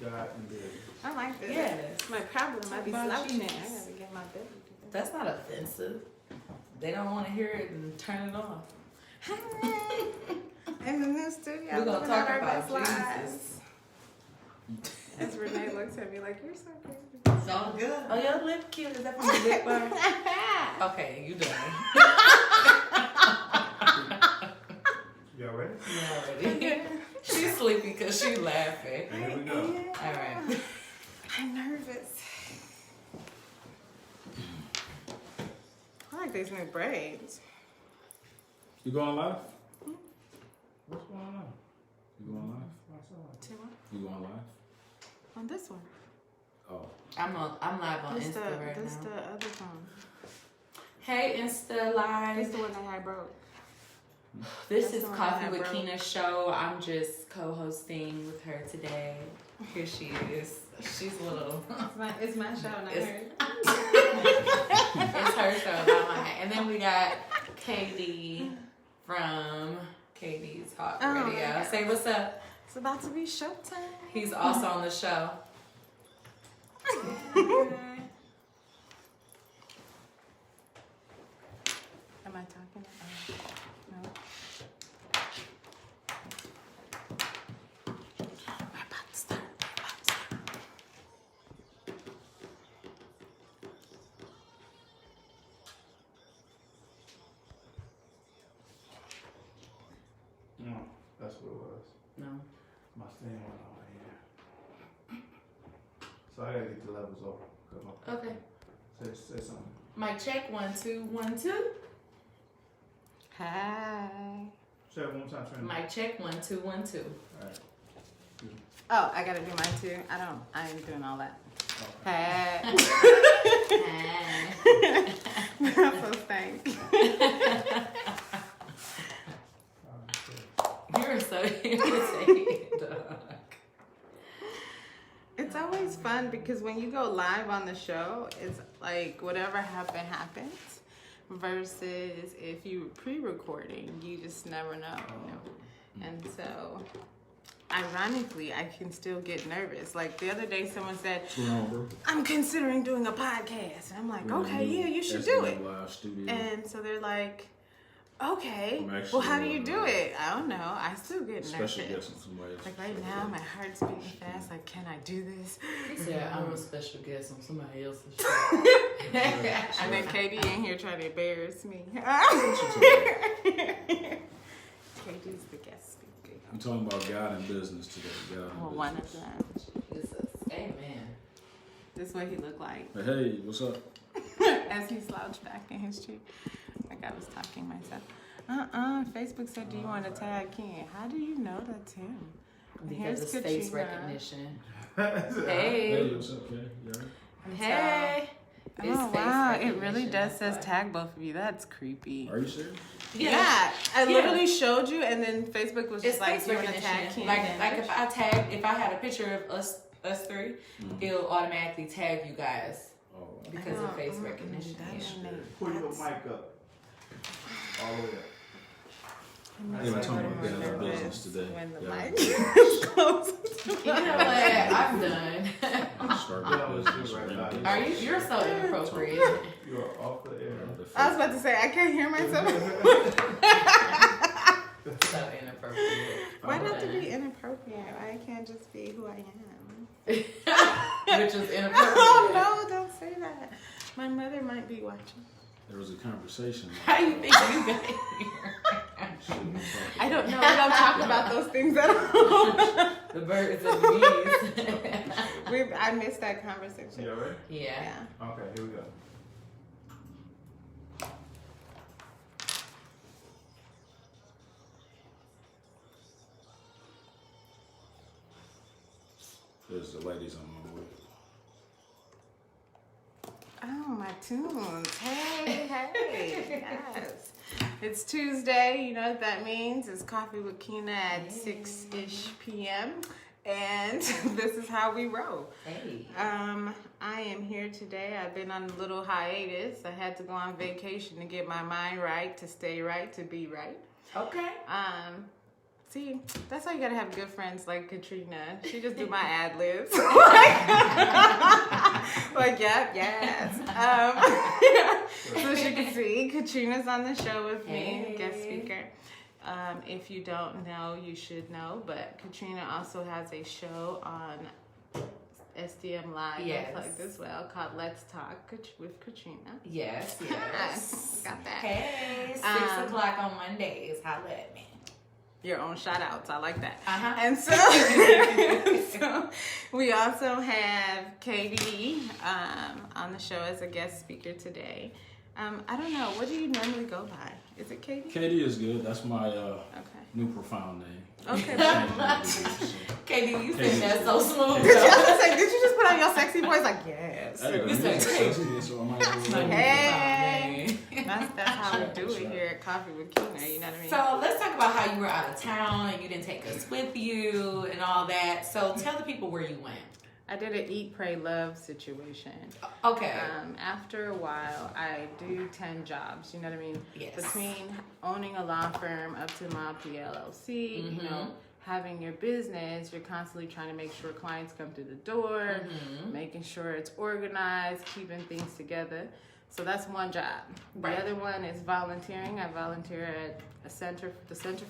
God and business. I like this. Yes. My problem, I be About slouching. I Jesus. gotta get my belly. That's not offensive. They don't want to hear it and turn it off. In the new studio, We're gonna living talk out our about best lives. Jesus. As Renee looks at me like, you're so pretty. It's all good. Oh, your lip cute. Is that from the lip bar? Okay, you done. Y'all ready? You already. She's sleepy because she laughing. And here we go. All right. I'm nervous. I like these new braids. You going live? What's going on? You going live? You going live? On this one. Oh. I'm live on Insta right This now. the other phone. Hey, Insta This Live. the one that I broke. This That's is the one Coffee I with broke. Keena show. I'm just co-hosting with her today. Here she is. She's a little. It's my show, not It's- hers. It's her show, not mine. And then we got KD from KD's Hot Oh, Radio. yeah. Say what's up. It's about to be showtime. He's also on the show. Am I talking? No. We're about to start. No, that's what it was. No. My thing went on here. So I gotta get the levels over. Okay. Say something. Mic check 1 2 1 2. Hi. Say it one more time, Trina. Mic check 1 2 1 2. Alright. Oh, I gotta do mine too. I ain't doing all that. Okay. Hey. So thank. You're so irritating, dog. It's always fun because when you go live on the show, it's like whatever happens. Versus if you were pre-recording, you just never know. You know? And so, ironically, I can still get nervous. Like the other day, someone said, "I'm considering doing a podcast." And I'm like, "Okay, yeah, you should do it." Live studio. And so they're like, "Okay, I'm well, actually how do you on, do it?" I don't know. I still get Special nervous. guest on somebody else. Like right now, my heart's beating fast. Like, can I do this? Yeah, I'm a special guest on somebody else's show. And then Katie in here trying to embarrass me. Katie's the guest speaker. I'm talking about God and business today. God and Well, business. one of them. Jesus. Amen. This is what he looked like Hey, what's up? as he slouched back in his chair. Like I was talking myself. Facebook said, "Do you want to tag Ken?" How do you know that's him? Because it's Here's face Katrina. recognition. Hey, Hey. what's up, Kay? You all right? And Hey. so- It's oh face wow! It recognition, really does that's says why. tag both of you. That's creepy. Are you serious? Yeah, I Yeah. literally showed you, and then Facebook was It's just like, face "Do you want to tag recognition. Ken?" Like if I had a picture of us three, it'll automatically tag you guys Oh, because of face recognition. Yeah. Pull your mic up. All the way up. yeah, we're talking about God and business today. When the God mic and business. is close. You know what? I'm done. Start Yeah, with let's business. do it right run now. Are you? You're so inappropriate. You are off the air. I was about to say I can't hear myself. So inappropriate. Why do I have to be inappropriate? I can't just be who I am. Which is inappropriate. Oh no! Don't say that. My mother might be watching. There was a conversation. How do you think you got here? I don't know. We don't talk about those things at all. The birds and the bees. I missed that conversation. You all right? Yeah. Okay, here we go. There's the ladies on my way. Oh, my tunes. Hey, hey. Yes. It's Tuesday. You know what that means? It's Coffee with Keena at 6-ish p.m. And this is how we roll. Hey. I am here today. I've been on a little hiatus. I had to go on vacation to get my mind right, to stay right, to be right. Okay. See, that's why you gotta have good friends like Katrina. She just do my ad libs. Like, yep, yes. So she can see Katrina's on the show with me, guest speaker. If you don't know, you should know. But Katrina also has a show on SDM Live Unplugged as well called Let's Talk with Katrina. Yes. Got that. Hey, 6 o'clock on Mondays. Holla at me. Your own shout outs. I like that. Uh-huh. And so we also have KD on the show as a guest speaker today. I don't know. What do you normally go by? Is it KD? KD is good. That's my new profound name. Okay. KD, you said that so smooth. Did you just put on your sexy voice? Like, yes. Hey. That's how we do it here at Coffee with Keena, you know what I mean? So let's talk about how you were out of town and you didn't take us with you and all that. So tell the people where you went. I did an Eat, Pray, Love situation. Okay. After a while, I do 10 jobs, you know what I mean? Yes. Between owning a law firm up to my PLLC, you know, having your business, you're constantly trying to make sure clients come through the door, making sure it's organized, keeping things together. So that's one job. Right. The other one is volunteering. I volunteer at the Center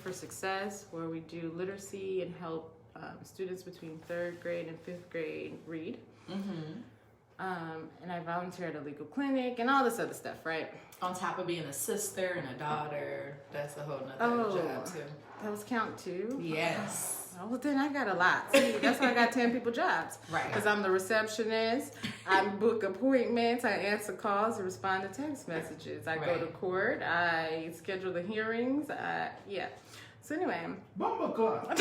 for Success, where we do literacy and help students between 3rd grade and 5th grade read. And I volunteer at a legal clinic and all this other stuff, right? On top of being a sister and a daughter, that's a whole nother job too. Those count too? Yes. Oh, well, then I got a lot. See, that's why I got 10 people jobs. Right. Because I'm the receptionist. I book appointments. I answer calls and respond to text messages. I go to court. I schedule the hearings. Yeah. So anyway. Bumble clock.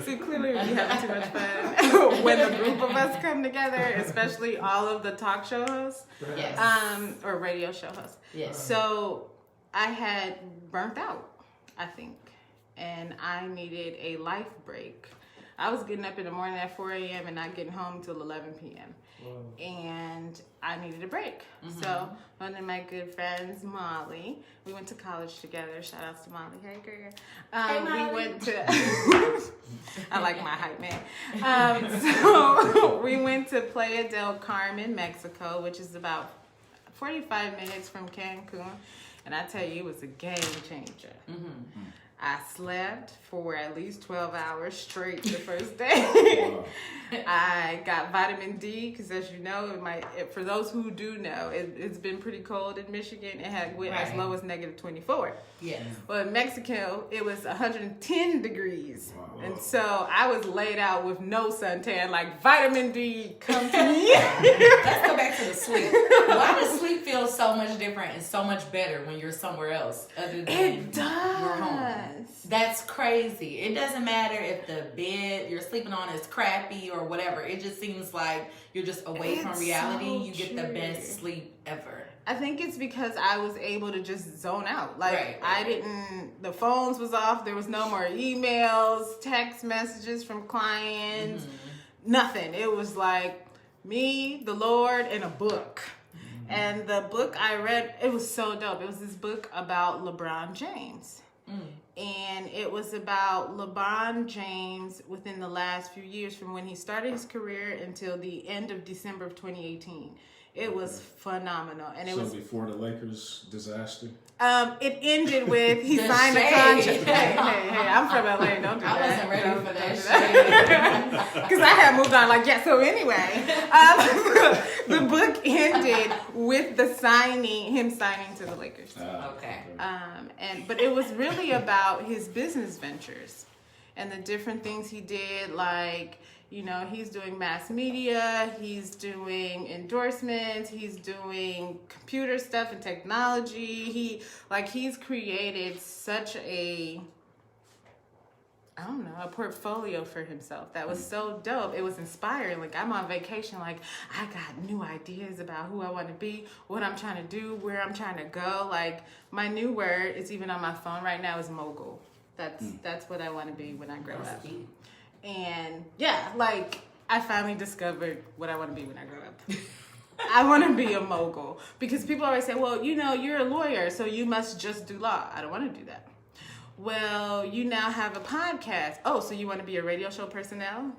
See, clearly we have too much fun when the group of us come together, especially all of the talk show hosts. Yes. Or radio show hosts. Yes. So I had burnt out, I think, and I needed a life break. I was getting up in the morning at 4 a.m. and not getting home till 11 p.m. Whoa. And I needed a break. So one of my good friends, Molly, we went to college together. Shout outs to Molly. Hey, girl. Hey, Molly. We went to, I like my hype man. So we went to Playa del Carmen, Mexico, which is about 45 minutes from Cancun. And I tell you, it was a game changer. I slept for at least 12 hours straight the first day. I got vitamin D because, as you know, for those who do know, it's been pretty cold in Michigan. It had went as low as -24. Yes. Well, in Mexico, it was 110 degrees. Wow. And so I was laid out with no suntan, like vitamin D, come to me. Let's go back to the sleep. Why does sleep feel so much different and so much better when you're somewhere else other than your home? That's crazy. It doesn't matter if the bed you're sleeping on is crappy or whatever. It just seems like you're just away from reality. So you get the best sleep ever. I think it's because I was able to just zone out. Like the phones was off. There was no more emails, text messages from clients, nothing. It was like me, the Lord, and a book. And the book I read, it was so dope. It was this book about LeBron James. And it was about LeBron James within the last few years, from when he started his career until the end of December of 2018. It was phenomenal. And it was before the Lakers disaster? It ended with he signed a contract. Hey, I'm from LA. Don't do that. I wasn't ready for that shit. Because I had moved on. So anyway, the book ended with him signing to the Lakers. Okay. But it was really about his business ventures and the different things he did, he's doing mass media, he's doing endorsements, he's doing computer stuff and technology. He's created such a portfolio for himself that was so dope. It was inspiring. I'm on vacation, I got new ideas about who I want to be, what I'm trying to do, where I'm trying to go. My new word, it's even on my phone right now, is mogul. That's what I want to be when I grow up. And I finally discovered what I want to be when I grow up. I want to be a mogul. Because people always say, well, you know, you're a lawyer, so you must just do law. I don't want to do that. Well, you now have a podcast. Oh, so you want to be a radio show personnel?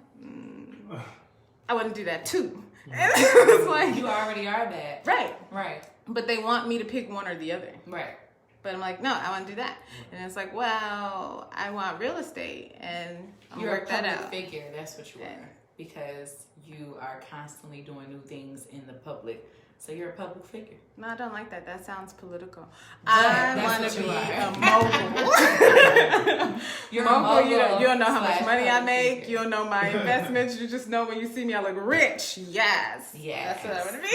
I want to do that too. It's like, you already are that. Right. But they want me to pick one or the other. Right. But I'm like, no, I want to do that. And it's like, well, I want real estate, and I'm You're work that out. You're a public figure. That's what you are. Because you are constantly doing new things in the public. So you're a public figure. No, I don't like that. That sounds political. But I want to be a mogul. You're mogul. a mogul. You don't know how much money I make. Figure. You don't know my investments. You just know when you see me, I look rich. Yes. That's what I want to be.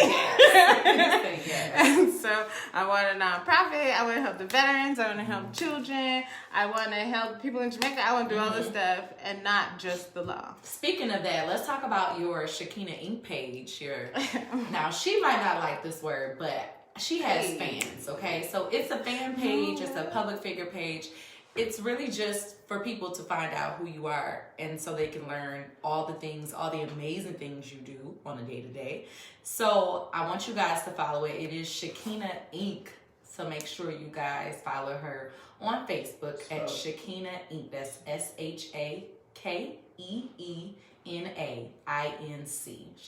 Yes. And so I want a nonprofit. I want to help the veterans. I want to help children. I want to help people in Jamaica. I want to do all this stuff and not just the law. Speaking of that, let's talk about your Keena Inc. page here. Now, she might not like this word, but she has fans, okay? So it's a fan page. It's a public figure page. It's really just for people to find out who you are, and so they can learn all the things, all the amazing things you do on a day-to-day. So I want you guys to follow it. It is Keena Inc. So make sure you guys follow her on Facebook at Keena Inc. That's SHAKEENAINC.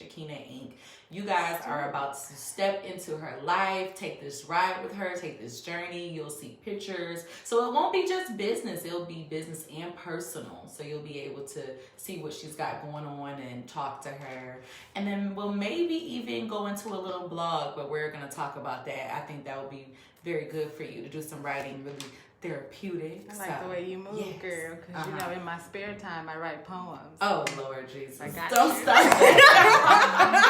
Keena Inc. You guys are about to step into her life, take this ride with her, take this journey. You'll see pictures. So it won't be just business. It'll be business and personal. So you'll be able to see what she's got going on and talk to her. And then we'll maybe even go into a little blog, but we're going to talk about that. I think that would be very good for you to do some writing, really therapeutic. I like the way you move, girl, because you know, in my spare time, I write poems. Oh, Lord Jesus. I got Don't you. stop that.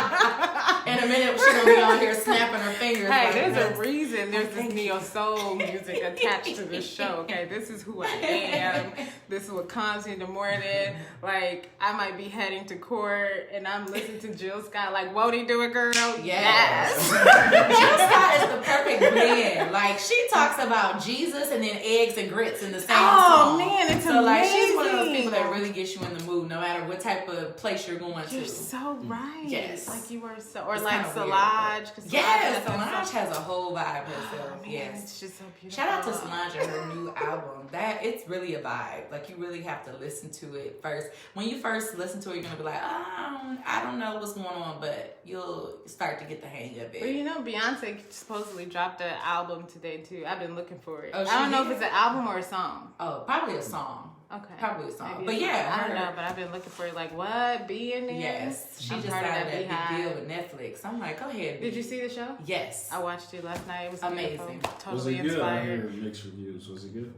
In a minute, she's going to be on here snapping her fingers. Hey, like there's this. a reason there's this neo-soul music attached to this show, okay? This is who I am. This is what calms me in the morning. Like, I might be heading to court, and I'm listening to Jill Scott, like, won't he do it, girl? Yes. Jill Scott is the perfect blend. Like, she talks about Jesus and then eggs and grits in the same song. Man, it's so, amazing. like, she's one of those people that really gets you in the mood, no matter what type of place you're going to. You're so right. Yes. Like, you were so... Or It's like kinda weird, Solange. Yes, Solange has a whole vibe herself. Man, Yes. it's just so beautiful. Shout out to Solange and her new album. It's really a vibe. Like, you really have to listen to it first. When you first listen to it, you're gonna be like, I don't know what's going on, but you'll start to get the hang of it. Well, you know, Beyonce supposedly dropped an album today too. I've been looking for it. Oh, I don't know if it's an album or a song. Oh, probably a song. Okay. Probably a song. Maybe But yeah, I don't know, but I've been looking for it. Like, what? Be in there? Yes. She I'm just part of signed that that big beehive. deal with Netflix. I'm like, go ahead. Did you see the show? Yes. I watched it last night. It was amazing. Beautiful. Was Totally it good? inspired. I hear mixed reviews. Was it good?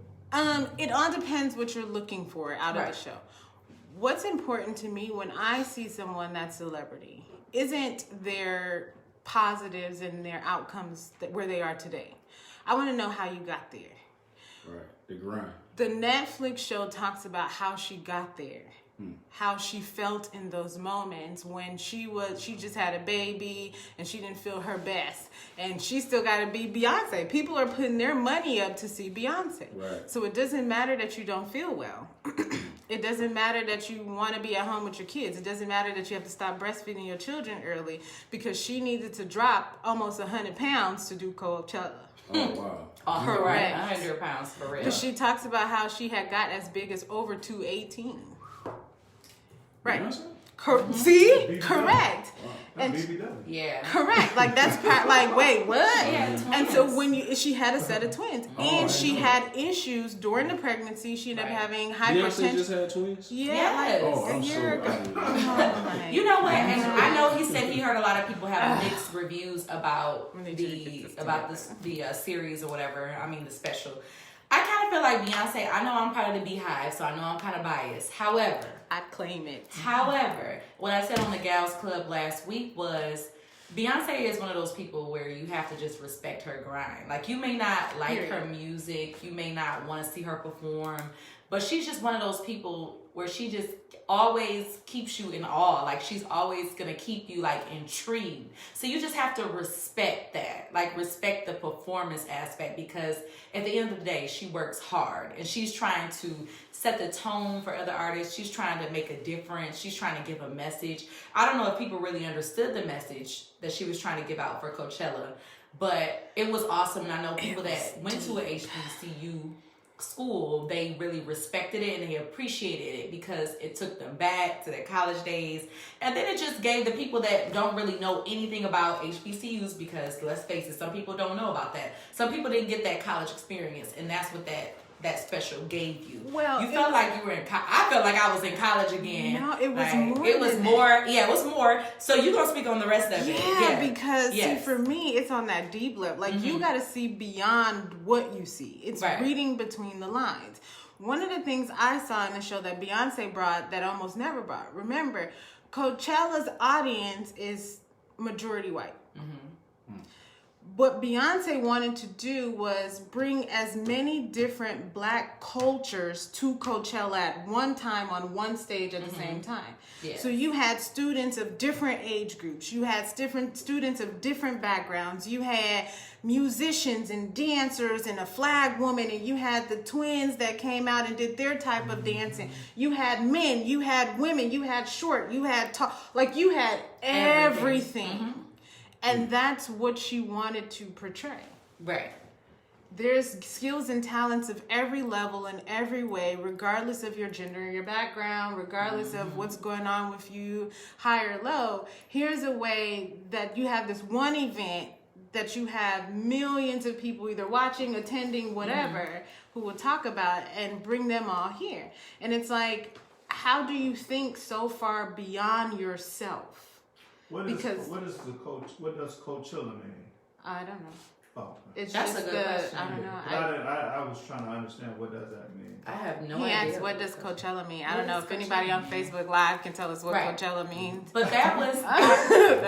It all depends what you're looking for out of the show. What's important to me when I see someone that's celebrity isn't their positives and their outcomes where they are today. I want to know how you got there. Right. The grind. The Netflix show talks about how she got there. How she felt in those moments when she just had a baby and she didn't feel her best, and she still got to be Beyonce. People are putting their money up to see Beyonce. Right. So it doesn't matter that you don't feel well. It doesn't matter that you want to be at home with your kids. It doesn't matter that you have to stop breastfeeding your children early because she needed to drop almost 100 pounds to do Coachella. Oh, wow. Correct. 100 pounds for real. Because she talks about how she had got as big as over 218. Right. See? Correct. Wow. And yeah. correct. Like that's like wait, what? Yeah, and so when she had a set of twins, and she had issues during the pregnancy. She ended up having hypertension. Beyonce just had twins. Yeah, Yes. like Oh, a I'm year so ago. You know what? And I know he said he heard a lot of people have mixed reviews about the series or whatever. I mean the special. I kind of feel like Beyonce. I know I'm part of the Beehive, so I know I'm kind of biased. However, I claim it. However, what I said on the Gals Club last week was Beyonce is one of those people where you have to just respect her grind. Like, you may not like her music, you may not want to see her perform, but she's just one of those people where she just always keeps you in awe. Like, she's always gonna keep you like intrigued. So you just have to respect that, like respect the performance aspect, because at the end of the day, she works hard and she's trying to set the tone for other artists. She's trying to make a difference. She's trying to give a message. I don't know if people really understood the message that she was trying to give out for Coachella, but it was awesome. And I know people that went to a HBCU school, they really respected it and they appreciated it because it took them back to their college days. And then it just gave the people that don't really know anything about HBCUs, because let's face it, some people don't know about that. Some people didn't get that college experience, and that's what that special gave you. Well, you felt like you were in I felt like I was in college again. No, it was like, more. It was more. Yeah, it was more. So you gonna speak on the rest of it? Yeah, because see, for me, it's on that deep level. Like you got to see beyond what you see. It's reading between the lines. One of the things I saw in the show that Beyonce brought that almost never brought. Remember, Coachella's audience is majority white. What Beyonce wanted to do was bring as many different black cultures to Coachella at one time on one stage at the same time. Yes. So you had students of different age groups. You had different students of different backgrounds. You had musicians and dancers and a flag woman, and you had the twins that came out and did their type of dancing. You had men, you had women, you had short, you had tall, like you had everything. And that's what she wanted to portray. Right. There's skills and talents of every level in every way, regardless of your gender, your background, regardless of what's going on with you, high or low. Here's a way that you have this one event that you have millions of people either watching, attending, whatever, who will talk about it and bring them all here. And it's like, how do you think so far beyond yourself? What does Coachella mean? I don't know. Oh, it's that's just a good question. I don't know. I was trying to understand, what does that mean? I have no idea. He asked, what does Coachella mean? I don't know if anybody on Facebook Live can tell us what Coachella means. But that was,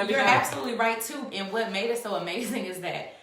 you're absolutely right too. And what made it so amazing is that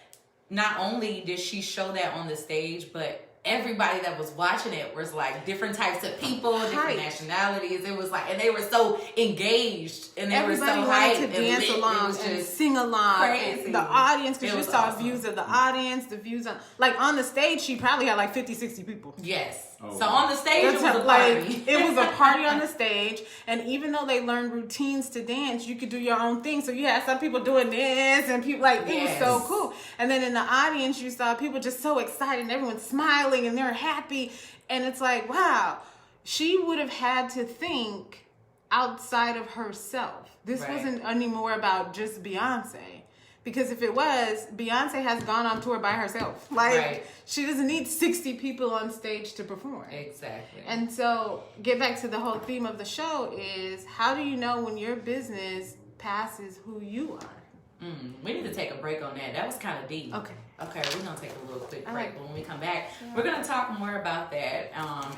not only did she show that on the stage, but everybody that was watching it was like different types of people, different nationalities. It was like, and they were so engaged, and they were so hyped wanted to dance along and sing along. Crazy. The audience, because you saw views of the audience, the views on, like on the stage, she probably had like 50, 60 people. Yes. So on the stage, it was a party. Like, it was a party on the stage, and even though they learned routines to dance, you could do your own thing. So you had some people doing this, and people like it was so cool. And then in the audience, you saw people just so excited, and everyone's smiling, and they're happy, and it's like, wow, she would have had to think outside of herself. This wasn't anymore about just Beyonce. Because if it was, Beyonce has gone on tour by herself. Like, she doesn't need 60 people on stage to perform. Exactly. And so, get back to the whole theme of the show is, how do you know when your business passes who you are? We need to take a break on that. That was kind of deep. Okay, we're going to take a little quick break. But when we come back, we're going to talk more about that.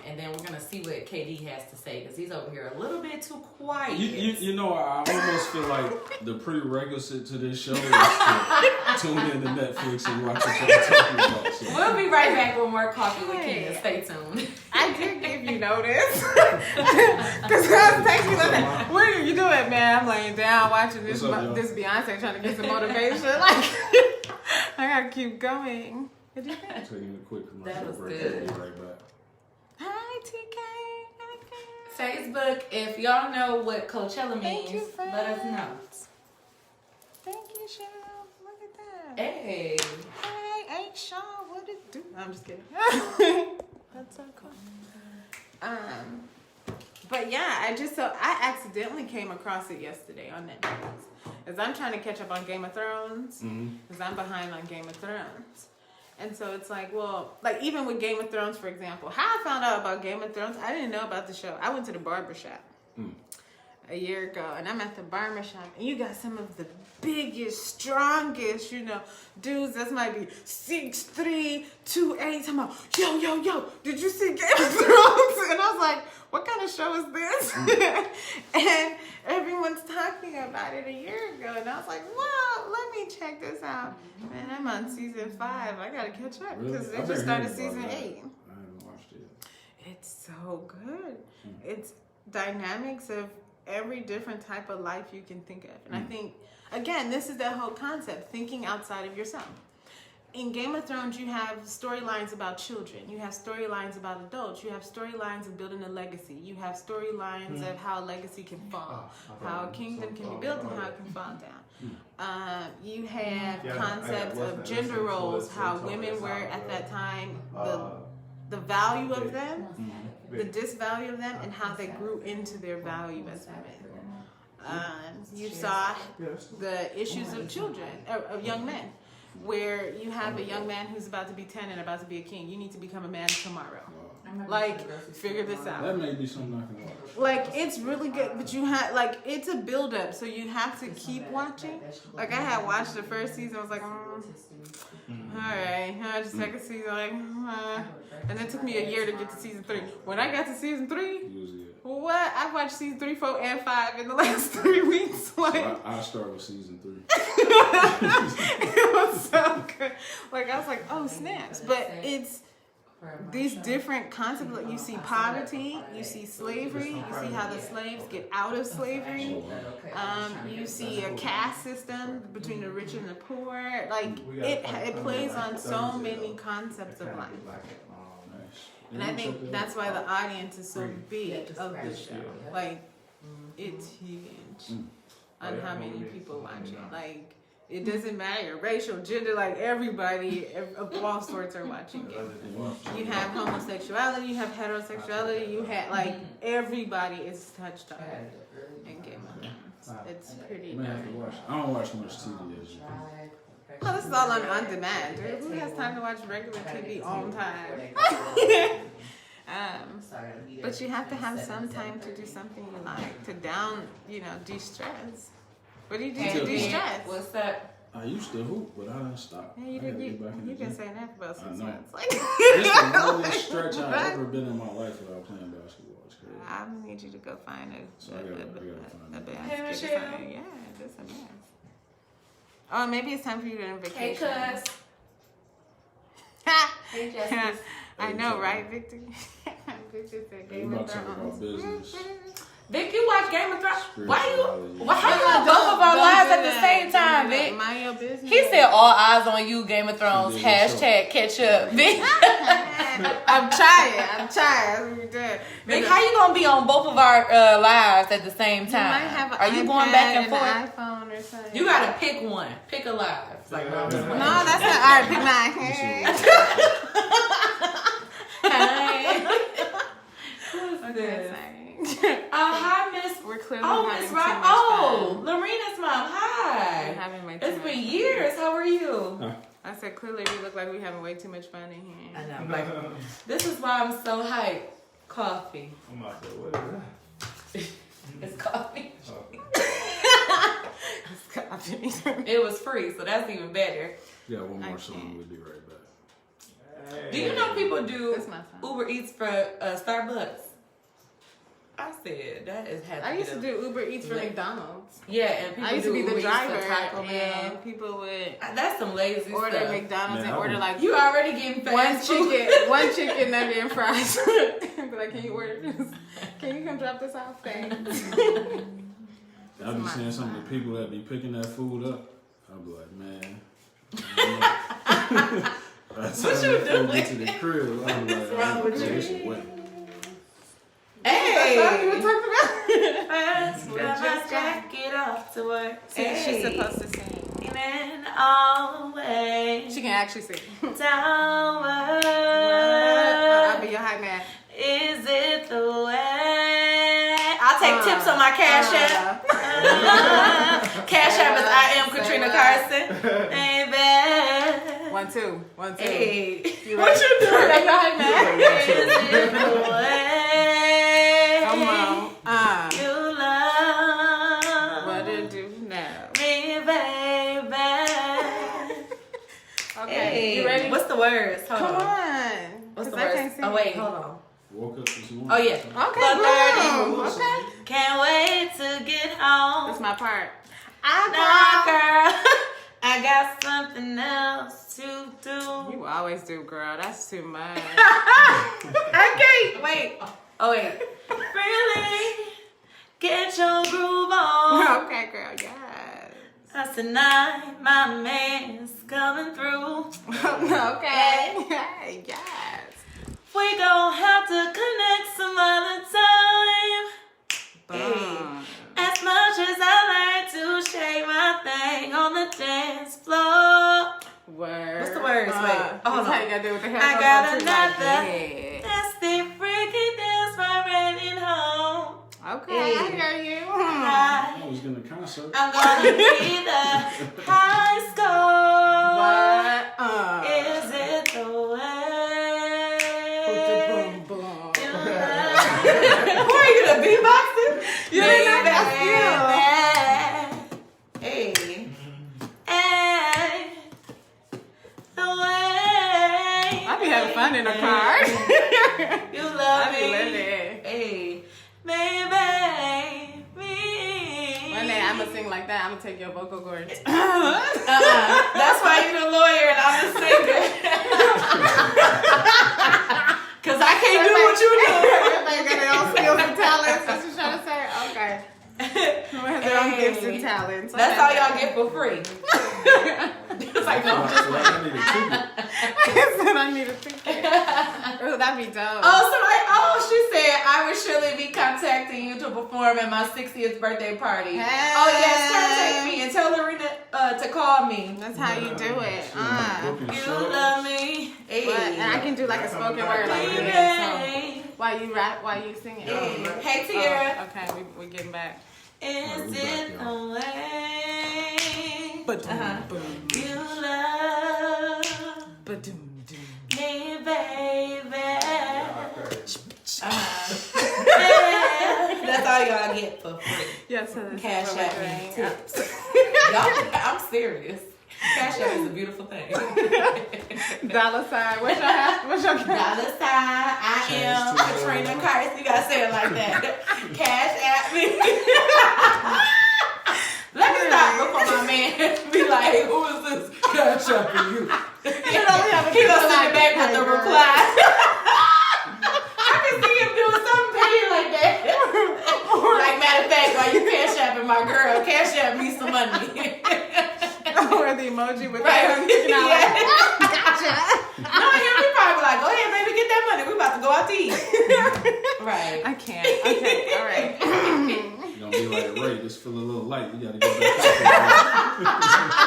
And then we're going to see what KD has to say, because he's over here a little bit too quiet. You know, I almost feel like the prerequisite to this show is to tune in to Netflix and watch what y'all talking about. So. We'll be right back with more Coffee with Keena. Stay tuned. I did give you notice. Because I was texting you like, what are you doing, man? I'm laying down watching this Beyonce trying to get some motivation. Like, I gotta keep going. What do you think? Taking a quick commercial that was break. good. We'll be right back. Hi, TK. Facebook, if y'all know what Coachella means, let us know. Thank you, Cheryl. Look at that. Hey. Hey, Sean, what did do? I'm just kidding. That's so cool. But yeah, I accidentally came across it yesterday on Netflix. As I'm trying to catch up on Game of Thrones, because I'm behind on Game of Thrones. And so it's like, well, like even with Game of Thrones, for example, how I found out about Game of Thrones, I didn't know about the show. I went to the barbershop a year ago, and I'm at the barbershop, and you got some of the biggest, strongest, dudes that might be 6'3", 2'8", talking about, yo, did you see Game of Thrones? And I was like, what kind of show is this? And everyone's talking about it a year ago, and I was like, wow, let me check this out. Man, I'm on season 5. I gotta catch up, because they just started season 8. I haven't watched it. It's so good. It's dynamics of every different type of life you can think of. And I think, again, this is that whole concept, thinking outside of yourself. In Game of Thrones, you have storylines about children. You have storylines about adults. You have storylines of building a legacy. You have storylines of how a legacy can fall, how a kingdom can be built and how it can fall down. You have concepts of gender roles, how women were at that time, the value of them, the disvalue of them, and how they grew into their value as women. You saw the issues of children, of young men, where you have a young man who's about to be 10 and about to be a king. You need to become a man tomorrow. Like, figure this out. That may be something I can watch. Like, it's really good, but you have, like, it's a build-up, so you have to keep watching. Like, I had watched the first season, I was like, alright. The second season, like, and then it took me a year to get to season 3. When I got to season 3, what? I watched season 3, 4, and 5 in the last 3 weeks. Like, so I'll start with season 3. It was so good. Like, I was like, oh, snaps. But it's these different concepts. Like, you see poverty, you see slavery, you see how the slaves get out of slavery. You see a caste system between the rich and the poor. Like, it plays on so many concepts of life. And I think that's why the audience is so big of the show. Like, it's huge on how many people watch it. Like, it doesn't matter, racial, gender, like everybody of all sorts are watching it. You have homosexuality, you have heterosexuality, you have, like, everybody is touched on in Game of Thrones. It's pretty nice. I don't watch much TV as you know. Oh, this is all on demand. Who has time to watch regular TV on time? But you have to have some time to do something you like, to de-stress. What do you do to de-stress? What's that? I used to hoop, but I didn't stop. Yeah, you've been saying that for about 6 months. Like, it's the longest stretch I've ever been in my life without playing basketball. It's crazy. I need you to go find a basket. Hey, Michelle. Yeah, that's a mess. Oh, maybe it's time for you to go on vacation. Hey, cuz. Hey, Jessica. I know, right, Victor? Victor said Game of Thrones. Vic, you watch Game of Thrones? How you on both of our lives at the same time, Vic? Mind your business. He said all eyes on you, Game of Thrones, hashtag catch up. Vic. I'm trying. That's what we're doing. Vic, how you gonna be on both of our lives at the same time? You might have an Are you going back and forth? An iPhone or something. You gotta pick one. Pick a live. Like, no, that's not. All right, pick mine. Who's this? Hi, Miss. We're clearly Miss Rob. Oh, Lorena's mom. Hi. It's been years. How are you? I said, clearly we look like we're having way too much fun in here. I know. Like, this is why I'm so hyped. Coffee. I'm about to say, what is that? It's coffee. It's coffee. It was free, so that's even better. Yeah, one more song. We'll be right back. Hey. Do you know people do Uber Eats for Starbucks? I said that is happening. I used to do Uber Eats for McDonald's. Yeah, and people I used to be the driver, and people would. That's some lazy order stuff. McDonald's and order like you already getting fast one chicken nugget and fries. Be like, can you order this? Can you come drop this off? Thanks. I'll be saying something to people that be picking that food up. I'll be like, man. What you doing? Get to the crib. I'll be like, what's wrong with you? Hey! That's what we were talking about. Just jacket off to work. See, she's supposed to sing. And always. She can actually sing. Downward. I'll be your hype man. Is it the way? I'll take tips on my Cash App. Cash App is I am Katrina Carson. Baby. 1, 2. 1, 2. Hey. What you doing? That's your hype man. Is it the way? Come on. You love. What to do now? Me, baby. Okay. Hey. You ready? What's the words? Hold Come on. What's the I words? can't sing. Oh, wait. Hold on. Woke up this morning. Oh, yeah. Okay, boom. Okay. Can't wait to get home. That's my part. Nah, girl. I got something else to do. You always do, girl. That's too much. I can't. Wait. Oh, wait. Really? Get your groove on. Okay, girl. Yes. That's tonight. My man's coming through. Okay. Hey, yes. We gon' have to connect some other time. Boom. As much as I like to shake my thing on the dance floor. Word. What's the words? Wait. Hold on. How you gotta do with the I got another Yeah. nasty freaky dance for raining home. Okay, I hear you. I was gonna concert. I'm gonna be the high score. What? Is it the way? Boom, boom. You love? Who are you, the beatboxer? You didn't know that Hey. Hey. The way. I be having fun in the car. You love I be me. living. Hey. Baby. One day I'm gonna sing like that. I'm gonna take your vocal cords. That's why you're the lawyer and I'm the singer. Cause I can't do what you do. Everybody got their own skills and talents. That's what you're trying to say? Okay. Everyone has their own gifts and talents. That's all y'all get for free. It's like, no, just So I need a ticket. I said I need a ticket. Oh, that'd be dope. She said I would surely be contacting you to perform at my 60th birthday party. Hey. Oh yes, contact me and tell Lorena to call me. That's how you do it. Booking You shows. love me. Hey. But, and I can do like a spoken word like Baby. this. So while you rap, while you sing it. Hey Tiara. Oh, okay, we're getting back. Is it the way? But You love me, baby. That's all y'all get for free. Yes, so this Cash is App what me we're doing. tips. I'm serious. Cash App is a beautiful thing. Dollar sign. What's your Dollar sign. I am Katrina Curtis. You gotta say it like that. Cash App me. Let me stop before my man be like, "Who is this?" Cash App for you. He gonna send it back with the reply. I can see him doing something petty like that. Like, matter of fact, while you cash apping my girl, cash app me some money. Or the emoji with Right. the you know, Yeah. like, gotcha. No, he'll be probably like, go ahead, baby, get that money. We about to go out to eat. Right. I can't. Okay, all right. You're gonna be like Ray, just feel a little light. You gotta get back up.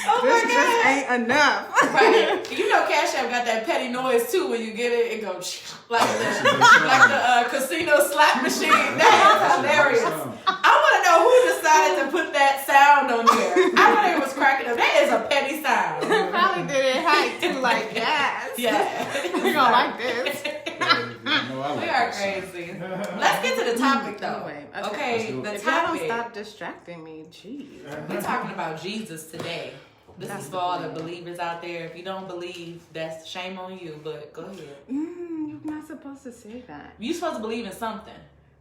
Oh This my just God. ain't enough. Right. You know Cash App got that petty noise too when you get it. It goes like the casino slot machine. That is hilarious. I want to know who decided to put that sound on there. I thought it was cracking up. That is a petty sound. Probably did it hype too, like, yes. Yeah. We gonna like this. We are crazy. Let's get to the topic though. Anyway, Okay, the If y'all don't topic. stop distracting me, jeez. We're talking about Jesus today. This is for all the believers out there. If you don't believe, that's shame on you, but go ahead. You're not supposed to say that. You're supposed to believe in something.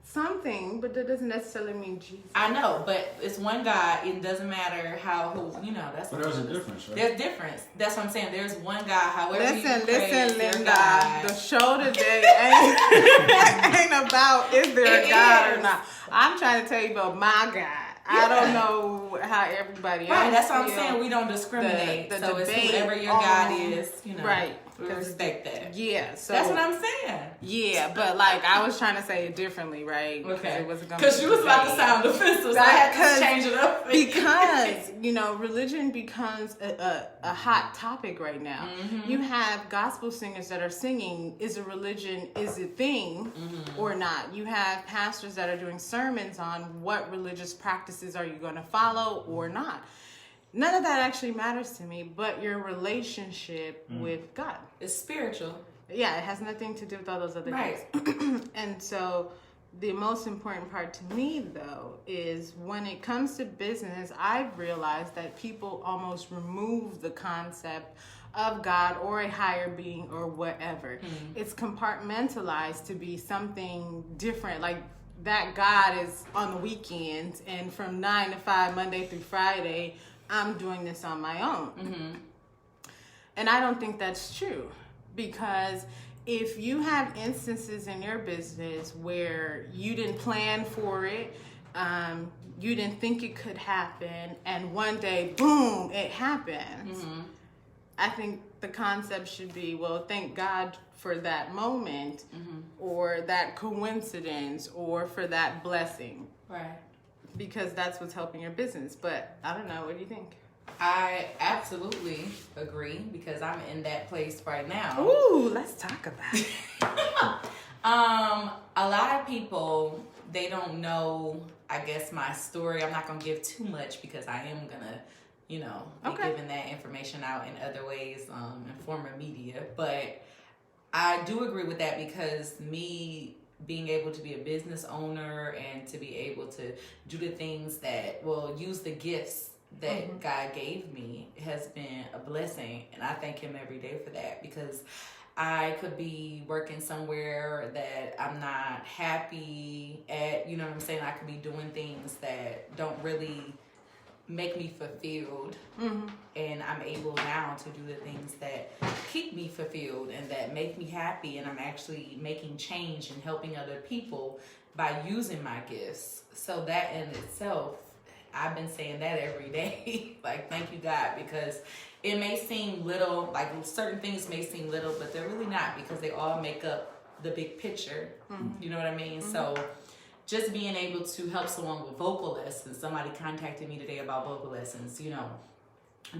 Something, but that doesn't necessarily mean Jesus. I know, but it's one God. It doesn't matter that's But there's a difference, right? There's difference. That's what I'm saying. There's one God. However you Listen, praise your Linda. God. The show today ain't about is there a God or not. I'm trying to tell you about my God. I don't know how everybody else. Right, that's what I'm feel. saying. We don't discriminate. The so it's debate whoever your God on- is, right. We respect that. Yeah, so That's what I'm saying. Yeah, but like I was trying to say it differently, right? Okay. Because you was about to sound offensive, so I had to change it up. Because religion becomes a hot topic right now. Mm-hmm. You have gospel singers that are singing, is a religion is a thing or not? You have pastors that are doing sermons on what religious practices are you going to follow or not. None of that actually matters to me, but your relationship with God. It's spiritual. Yeah, it has nothing to do with all those other Right. things. And so the most important part to me, though, is when it comes to business, I've realized that people almost remove the concept of God or a higher being or whatever. It's compartmentalized to be something different. Like that God is on the weekends, and from 9 to 5, Monday through Friday, I'm doing this on my own. Mm-hmm. And I don't think that's true, because if you have instances in your business where you didn't plan for it, you didn't think it could happen, and one day, boom, it happens. Mm-hmm. I think the concept should be, well, thank God for that moment, or that coincidence, or for that blessing. Right. Because that's what's helping your business. But I don't know, what do you think? I absolutely agree, because I'm in that place right now. Ooh, let's talk about it. A lot of people, they don't know, I guess, my story. I'm not going to give too much, because I am going to, be giving that information out in other ways, in form of media. But I do agree with that, because me being able to be a business owner and to be able to do the things that will use the gifts that God gave me has been a blessing, and I thank him every day for that, because I could be working somewhere that I'm not happy at, you know what I'm saying? I could be doing things that don't really make me fulfilled, and I'm able now to do the things that keep me fulfilled and that make me happy, and I'm actually making change and helping other people by using my gifts. So that in itself, I've been saying that every day. Like, thank you, God, because it may seem little, like certain things may seem little, but they're really not, because they all make up the big picture. You know what I mean? So just being able to help someone with vocal lessons, somebody contacted me today about vocal lessons,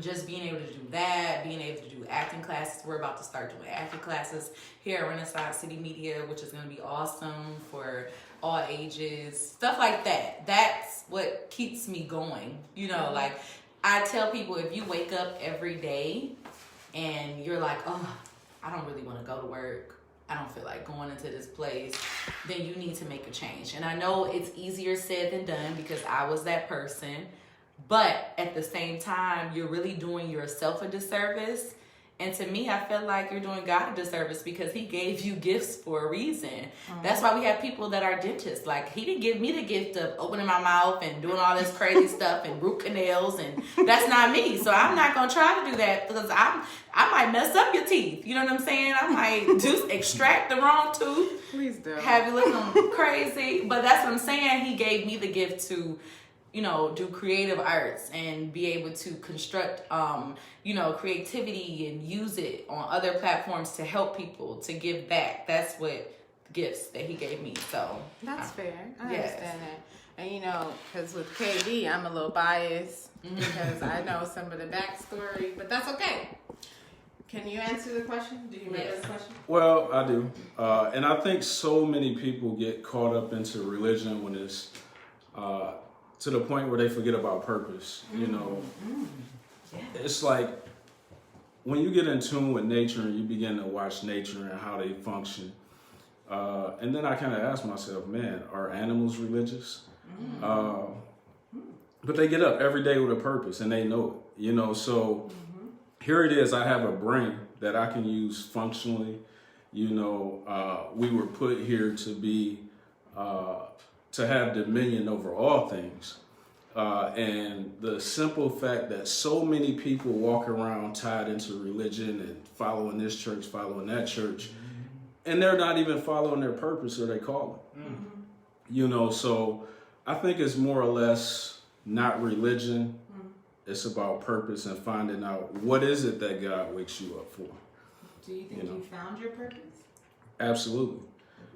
just being able to do that, being able to do acting classes. We're about to start doing acting classes here at Renaissance City Media, which is going to be awesome for all ages, stuff like that. That's what keeps me going. Like I tell people, if you wake up every day and you're like, oh, I don't really want to go to work, I don't feel like going into this place, then you need to make a change. And I know it's easier said than done, because I was that person. But at the same time, you're really doing yourself a disservice. And to me, I feel like you're doing God a disservice, because he gave you gifts for a reason. That's why we have people that are dentists. Like, he didn't give me the gift of opening my mouth and doing all this crazy stuff and root canals, and that's not me. So I'm not going to try to do that, because I might mess up your teeth. You know what I'm saying? I might just extract the wrong tooth. Please do. Have you looking crazy. But that's what I'm saying. He gave me the gift to do creative arts and be able to construct, creativity and use it on other platforms to help people, to give back. That's what gifts that he gave me. So that's fair. I understand that. And because with KD, I'm a little biased because I know some of the backstory, but that's okay. Can you answer the question? Do you remember the question? Well, I do. And I think so many people get caught up into religion when it's to the point where they forget about purpose. It's like when you get in tune with nature and you begin to watch nature and how they function. And then I kind of ask myself, man, are animals religious? But they get up every day with a purpose, and they know it, So here it is. I have a brain that I can use functionally. We were put here to be, to have dominion over all things. And the simple fact that so many people walk around tied into religion and following this church, following that church, and they're not even following their purpose or their calling. So I think it's more or less not religion. It's about purpose and finding out what is it that God wakes you up for. Do you think you found your purpose? Absolutely.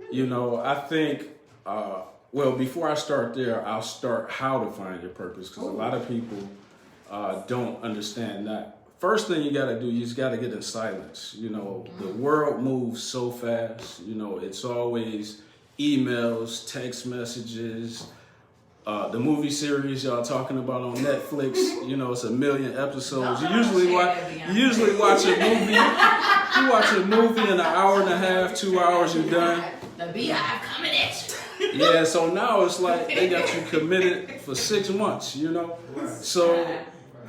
I think, before I start there, I'll start how to find your purpose, because a lot of people don't understand that. First thing you got to do, you just got to get in silence. The world moves so fast. It's always emails, text messages, the movie series y'all talking about on Netflix. It's 1 million episodes. You usually watch a movie. You watch a movie in an hour and a half, 2 hours, you're done. The Beehive coming at you. Yeah, so now it's like they got you committed for 6 months, So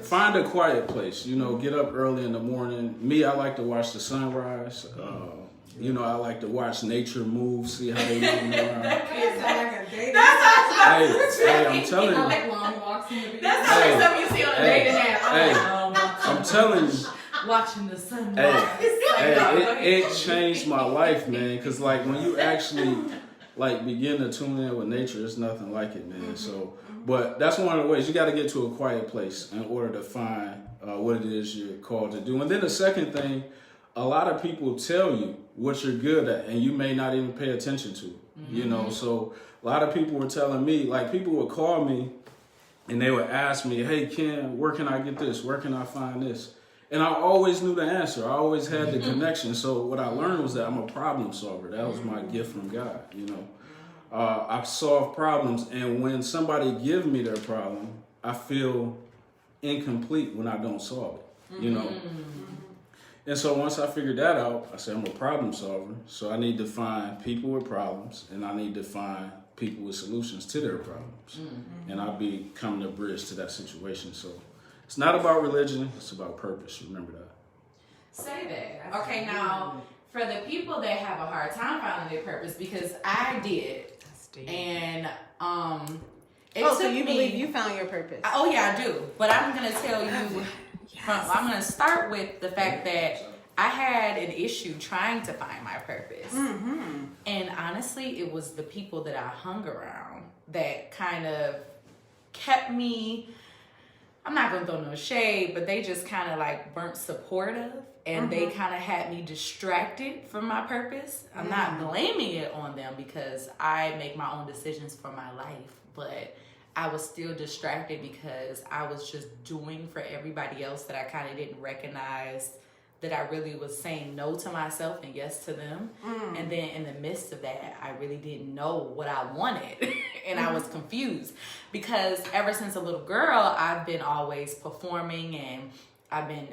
find a quiet place, get up early in the morning. Me, I like to watch the sunrise. You know, I like to watch nature move, see how they moving around. It's like a date. Hey, I'm telling you. I like long walks in the beach. That's not something you see on a dating app. I'm telling you. Watching the sunrise. It changed my life, man. Cause like when you actually like begin to tune in with nature, it's nothing like it, man. So, but that's one of the ways you got to get to a quiet place in order to find what it is you're called to do. And then the second thing, a lot of people tell you what you're good at, and you may not even pay attention to it. You know, so a lot of people were telling me, like people would call me, and they would ask me, "Hey, Ken, where can I get this? Where can I find this?" And I always knew the answer. I always had the connection. So what I learned was that I'm a problem solver. That was my gift from God, you know. I solve problems, and when somebody gives me their problem, I feel incomplete when I don't solve it, you know. And so once I figured that out, I said I'm a problem solver. So I need to find people with problems, and I need to find people with solutions to their problems. And I'll be coming the bridge to that situation. So it's not about religion, it's about purpose. Remember that. Say that. Okay, now, for the people that have a hard time finding their purpose, because I did, and so you believe you found your purpose? Oh yeah, I do. But I'm gonna tell you. I'm gonna start with the fact that I had an issue trying to find my purpose, and honestly, it was the people that I hung around that kind of kept me. I'm not gonna throw no shade, but they just kind of like weren't supportive, and they kind of had me distracted from my purpose. I'm not blaming it on them because I make my own decisions for my life, but I was still distracted because I was just doing for everybody else that I kind of didn't recognize that I really was saying no to myself and yes to them. And then in the midst of that, I really didn't know what I wanted. And I was confused because ever since a little girl, I've been always performing and I've been,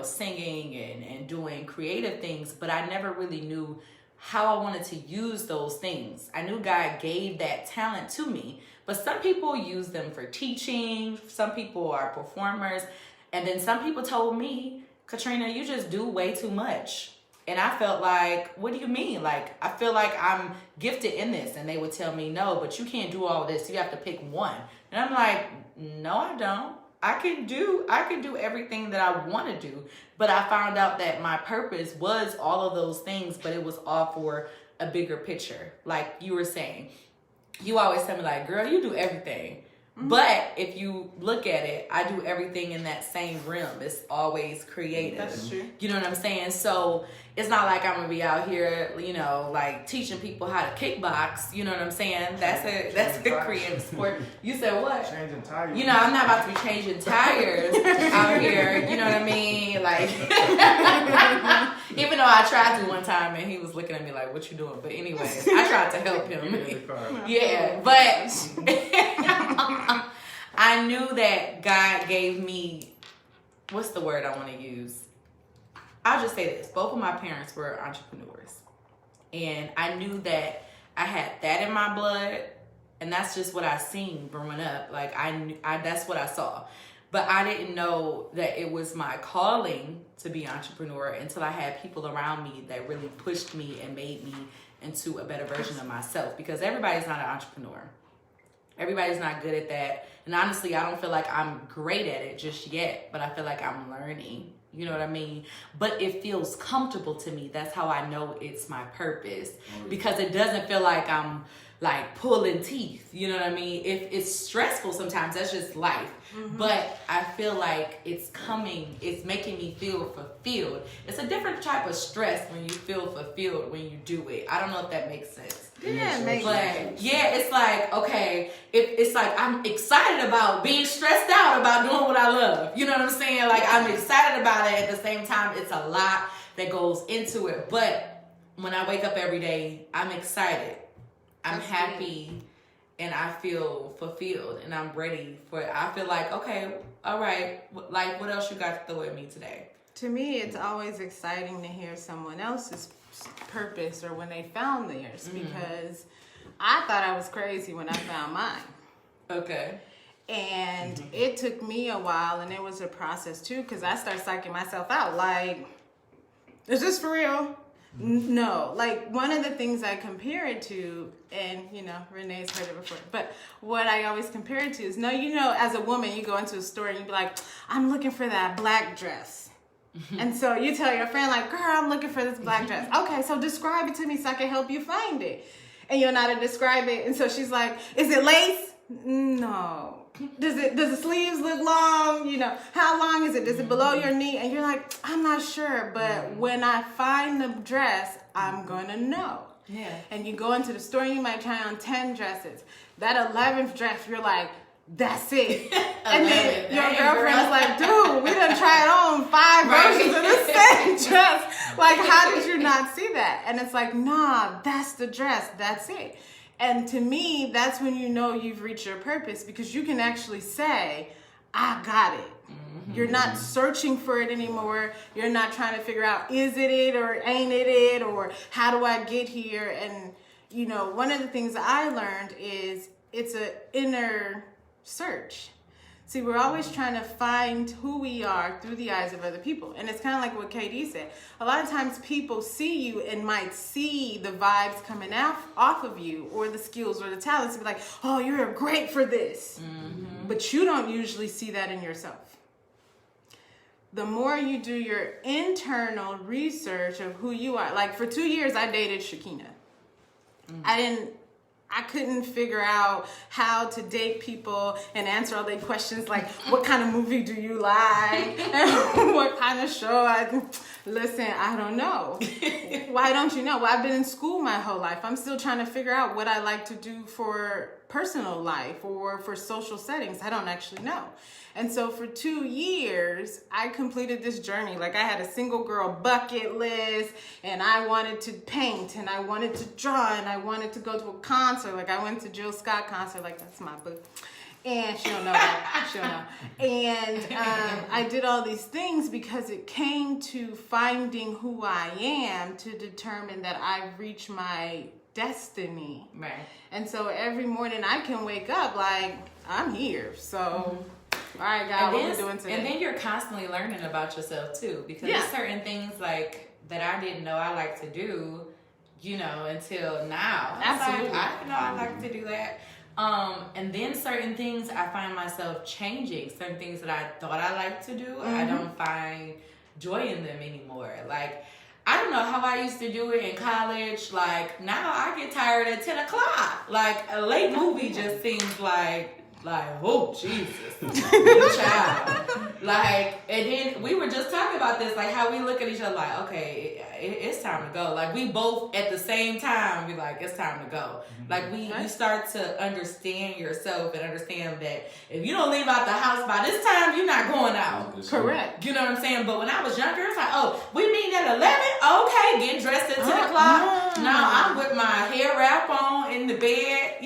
singing and doing creative things, but I never really knew how I wanted to use those things. I knew God gave that talent to me, but some people use them for teaching. Some people are performers. And then some people told me, Katrina, you just do way too much. And I felt like, what do you mean? Like, I feel like I'm gifted in this. And they would tell me, no, but you can't do all this. You have to pick one. And I'm like, no, I don't. I can do everything that I want to do. But I found out that my purpose was all of those things, but it was all for a bigger picture. Like you were saying, you always tell me like, girl, you do everything. But if you look at it, I do everything in that same realm. It's always creative. That's true. You know what I'm saying? So it's not like I'm gonna be out here, like teaching people how to kickbox. You know what I'm saying? That's a creative sport. You said what? Changing tires. I'm not about to be changing tires out here. You know what I mean? Like, even though I tried to one time and he was looking at me like, "What you doing?" But anyways, I tried to help him. Yeah, but I knew that God gave me, what's the word I want to use? I'll just say this. Both of my parents were entrepreneurs. And I knew that I had that in my blood. And that's just what I seen growing up. Like, that's what I saw. But I didn't know that it was my calling to be an entrepreneur until I had people around me that really pushed me and made me into a better version of myself. Because everybody's not an entrepreneur. Everybody's not good at that. And honestly, I don't feel like I'm great at it just yet, but I feel like I'm learning. You know what I mean? But it feels comfortable to me. That's how I know it's my purpose. Because it doesn't feel like I'm like pulling teeth. You know what I mean? If it's stressful sometimes, that's just life. But I feel like it's making me feel fulfilled. It's a different type of stress when you feel fulfilled when you do it. I don't know if that makes sense. Yeah, it makes sense. Yeah, it's like, okay, it's like I'm excited about being stressed out about doing what I love. You know what I'm saying? Like, I'm excited about it. At the same time, it's a lot that goes into it. But when I wake up every day, I'm excited. I'm happy. And I feel fulfilled. And I'm ready for it. I feel like, okay, all right. Like, what else you got to throw at me today? To me, it's always exciting to hear someone else's purpose or when they found theirs, because I thought I was crazy when I found mine. Okay. And it took me a while, and it was a process too, because I started psyching myself out like, is this for real? No, like one of the things I compare it to, and Renee's heard it before, but what I always compare it to is, as a woman, you go into a store and you be like, I'm looking for that black dress. And so you tell your friend, like, girl, I'm looking for this black dress. Okay, so describe it to me so I can help you find it. And you're not to describe it. And so she's like, is it lace? No. Does the sleeves look long? How long is it? Is it below your knee? And you're like, I'm not sure, but when I find the dress, I'm gonna know. Yeah. And you go into the store and you might try on 10 dresses. That 11th dress, you're like, that's it. And then your girlfriend's like, dude, we done tried on 5 versions of the same dress. Like, how did you not see that? And it's like, nah, that's the dress. That's it. And to me, that's when you know you've reached your purpose, because you can actually say, I got it. Mm-hmm. You're not searching for it anymore. You're not trying to figure out, is it or ain't it, or how do I get here? And, one of the things that I learned is it's an inner search. See, we're always trying to find who we are through the eyes of other people. And it's kind of like what KD said. A lot of times people see you and might see the vibes coming off of you, or the skills or the talents, and be like, oh, you're great for this. Mm-hmm. But you don't usually see that in yourself. The more you do your internal research of who you are. Like for 2 years, I dated Keena. Mm-hmm. I couldn't figure out how to date people and answer all their questions like, what kind of movie do you like? And what kind of show? Listen, I don't know. Why don't you know? Well, I've been in school my whole life. I'm still trying to figure out what I like to do for personal life or for social settings. I don't actually know. And so for 2 years, I completed this journey. Like I had a single girl bucket list, and I wanted to paint, and I wanted to draw, and I wanted to go to a concert. Like I went to Jill Scott concert, like that's my book. And she'll know that. She'll know. And I did all these things because it came to finding who I am to determine that I've reached my destiny. Right. And so every morning I can wake up like, I'm here. So... all right, God, what we doing today? And then you're constantly learning about yourself too, because there's certain things like that I didn't know I like to do, until now. Absolutely, I didn't know I like to do that. And then certain things I find myself changing. Certain things that I thought I liked to do, mm-hmm. I don't find joy in them anymore. Like I don't know how I used to do it in college. Like now I get tired at 10 o'clock. Like a late movie just seems like, oh, Jesus, child. Like, and then we were just talking about this, like how we look at each other like, okay, it's time to go. Like we both at the same time be like, it's time to go. Like you start to understand yourself and understand that if you don't leave out the house by this time, you're not going out. Correct. You know what I'm saying? But when I was younger, it's like, oh, we meeting at 11? Okay, get dressed at 10 o'clock. Now I'm with my hair wrap on in the bed,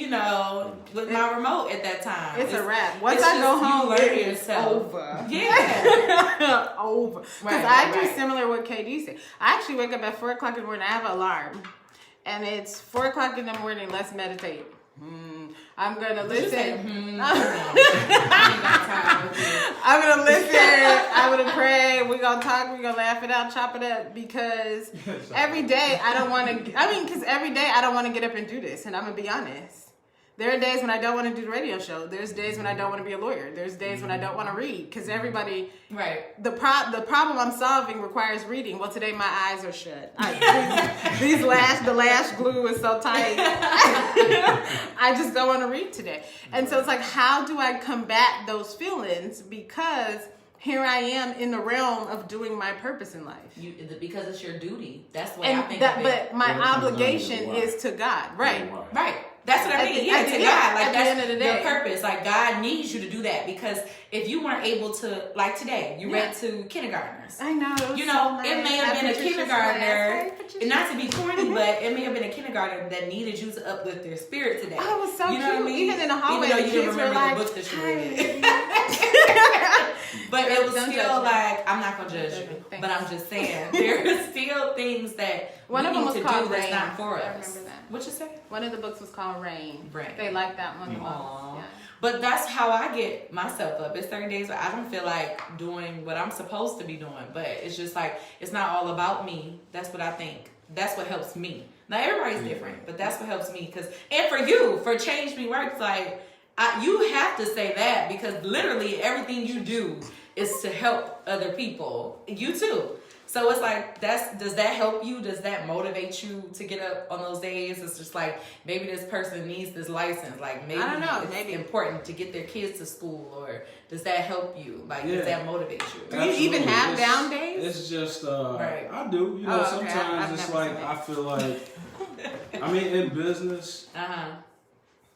with my remote at that time. It's a wrap. Once I go home, it's over. Yeah. Over. Because I do similar what KD said. I actually wake up at 4 o'clock in the morning. I have an alarm. And it's 4 o'clock in the morning. Let's meditate. I'm going to listen. I'm going to listen. I'm going to pray. We're going to talk. We're going to laugh it out, chop it up. Because every day I don't want to, because every day I don't want to get up and do this. And I'm going to be honest. There are days when I don't want to do the radio show. There's days when I don't want to be a lawyer. There's days when I don't want to read because everybody. Right. The problem I'm solving requires reading. Well, today my eyes are shut. The lash glue is so tight. I just don't want to read today. And so it's like, how do I combat those feelings? Because here I am in the realm of doing my purpose in life. Because it's your duty. That's what I think. But my obligation is to God. Right. Right. That's what I mean. To God. Like at that's the end of the day. Your purpose. Like God needs you to do that because if you weren't able to, like today, you read to kindergartners. I know. It may have been a kindergartner, not to be corny, but it may have been a kindergartner that needed you to uplift their spirit today. Oh, it was so cute. What I mean? Even in the hallway, even though you the didn't kids remember were the like, book that you read. But it was still like, I'm not gonna judge you, but I'm just saying there are still things that we need to do that's not for us. I remember that. What you say? One of the books was called Rain. Rain. They like that one the most. Yeah. But that's how I get myself up. It's certain days where I don't feel like doing what I'm supposed to be doing. But it's just like, it's not all about me. That's what I think. that's what helps me. Now everybody's different, but that's what helps me. And for you, for Change Me Works, like you have to say that because literally everything you do is to help other people. You too. So it's like, does that help you? Does that motivate you to get up on those days? It's just like, maybe this person needs this license. Like maybe I don't know, it's maybe important to get their kids to school, or does that help you? Like, does that motivate you? Do you even have down days? It's just, Right. I do. You know, okay. sometimes I've it's never like, seen it. I feel like, I mean, in business,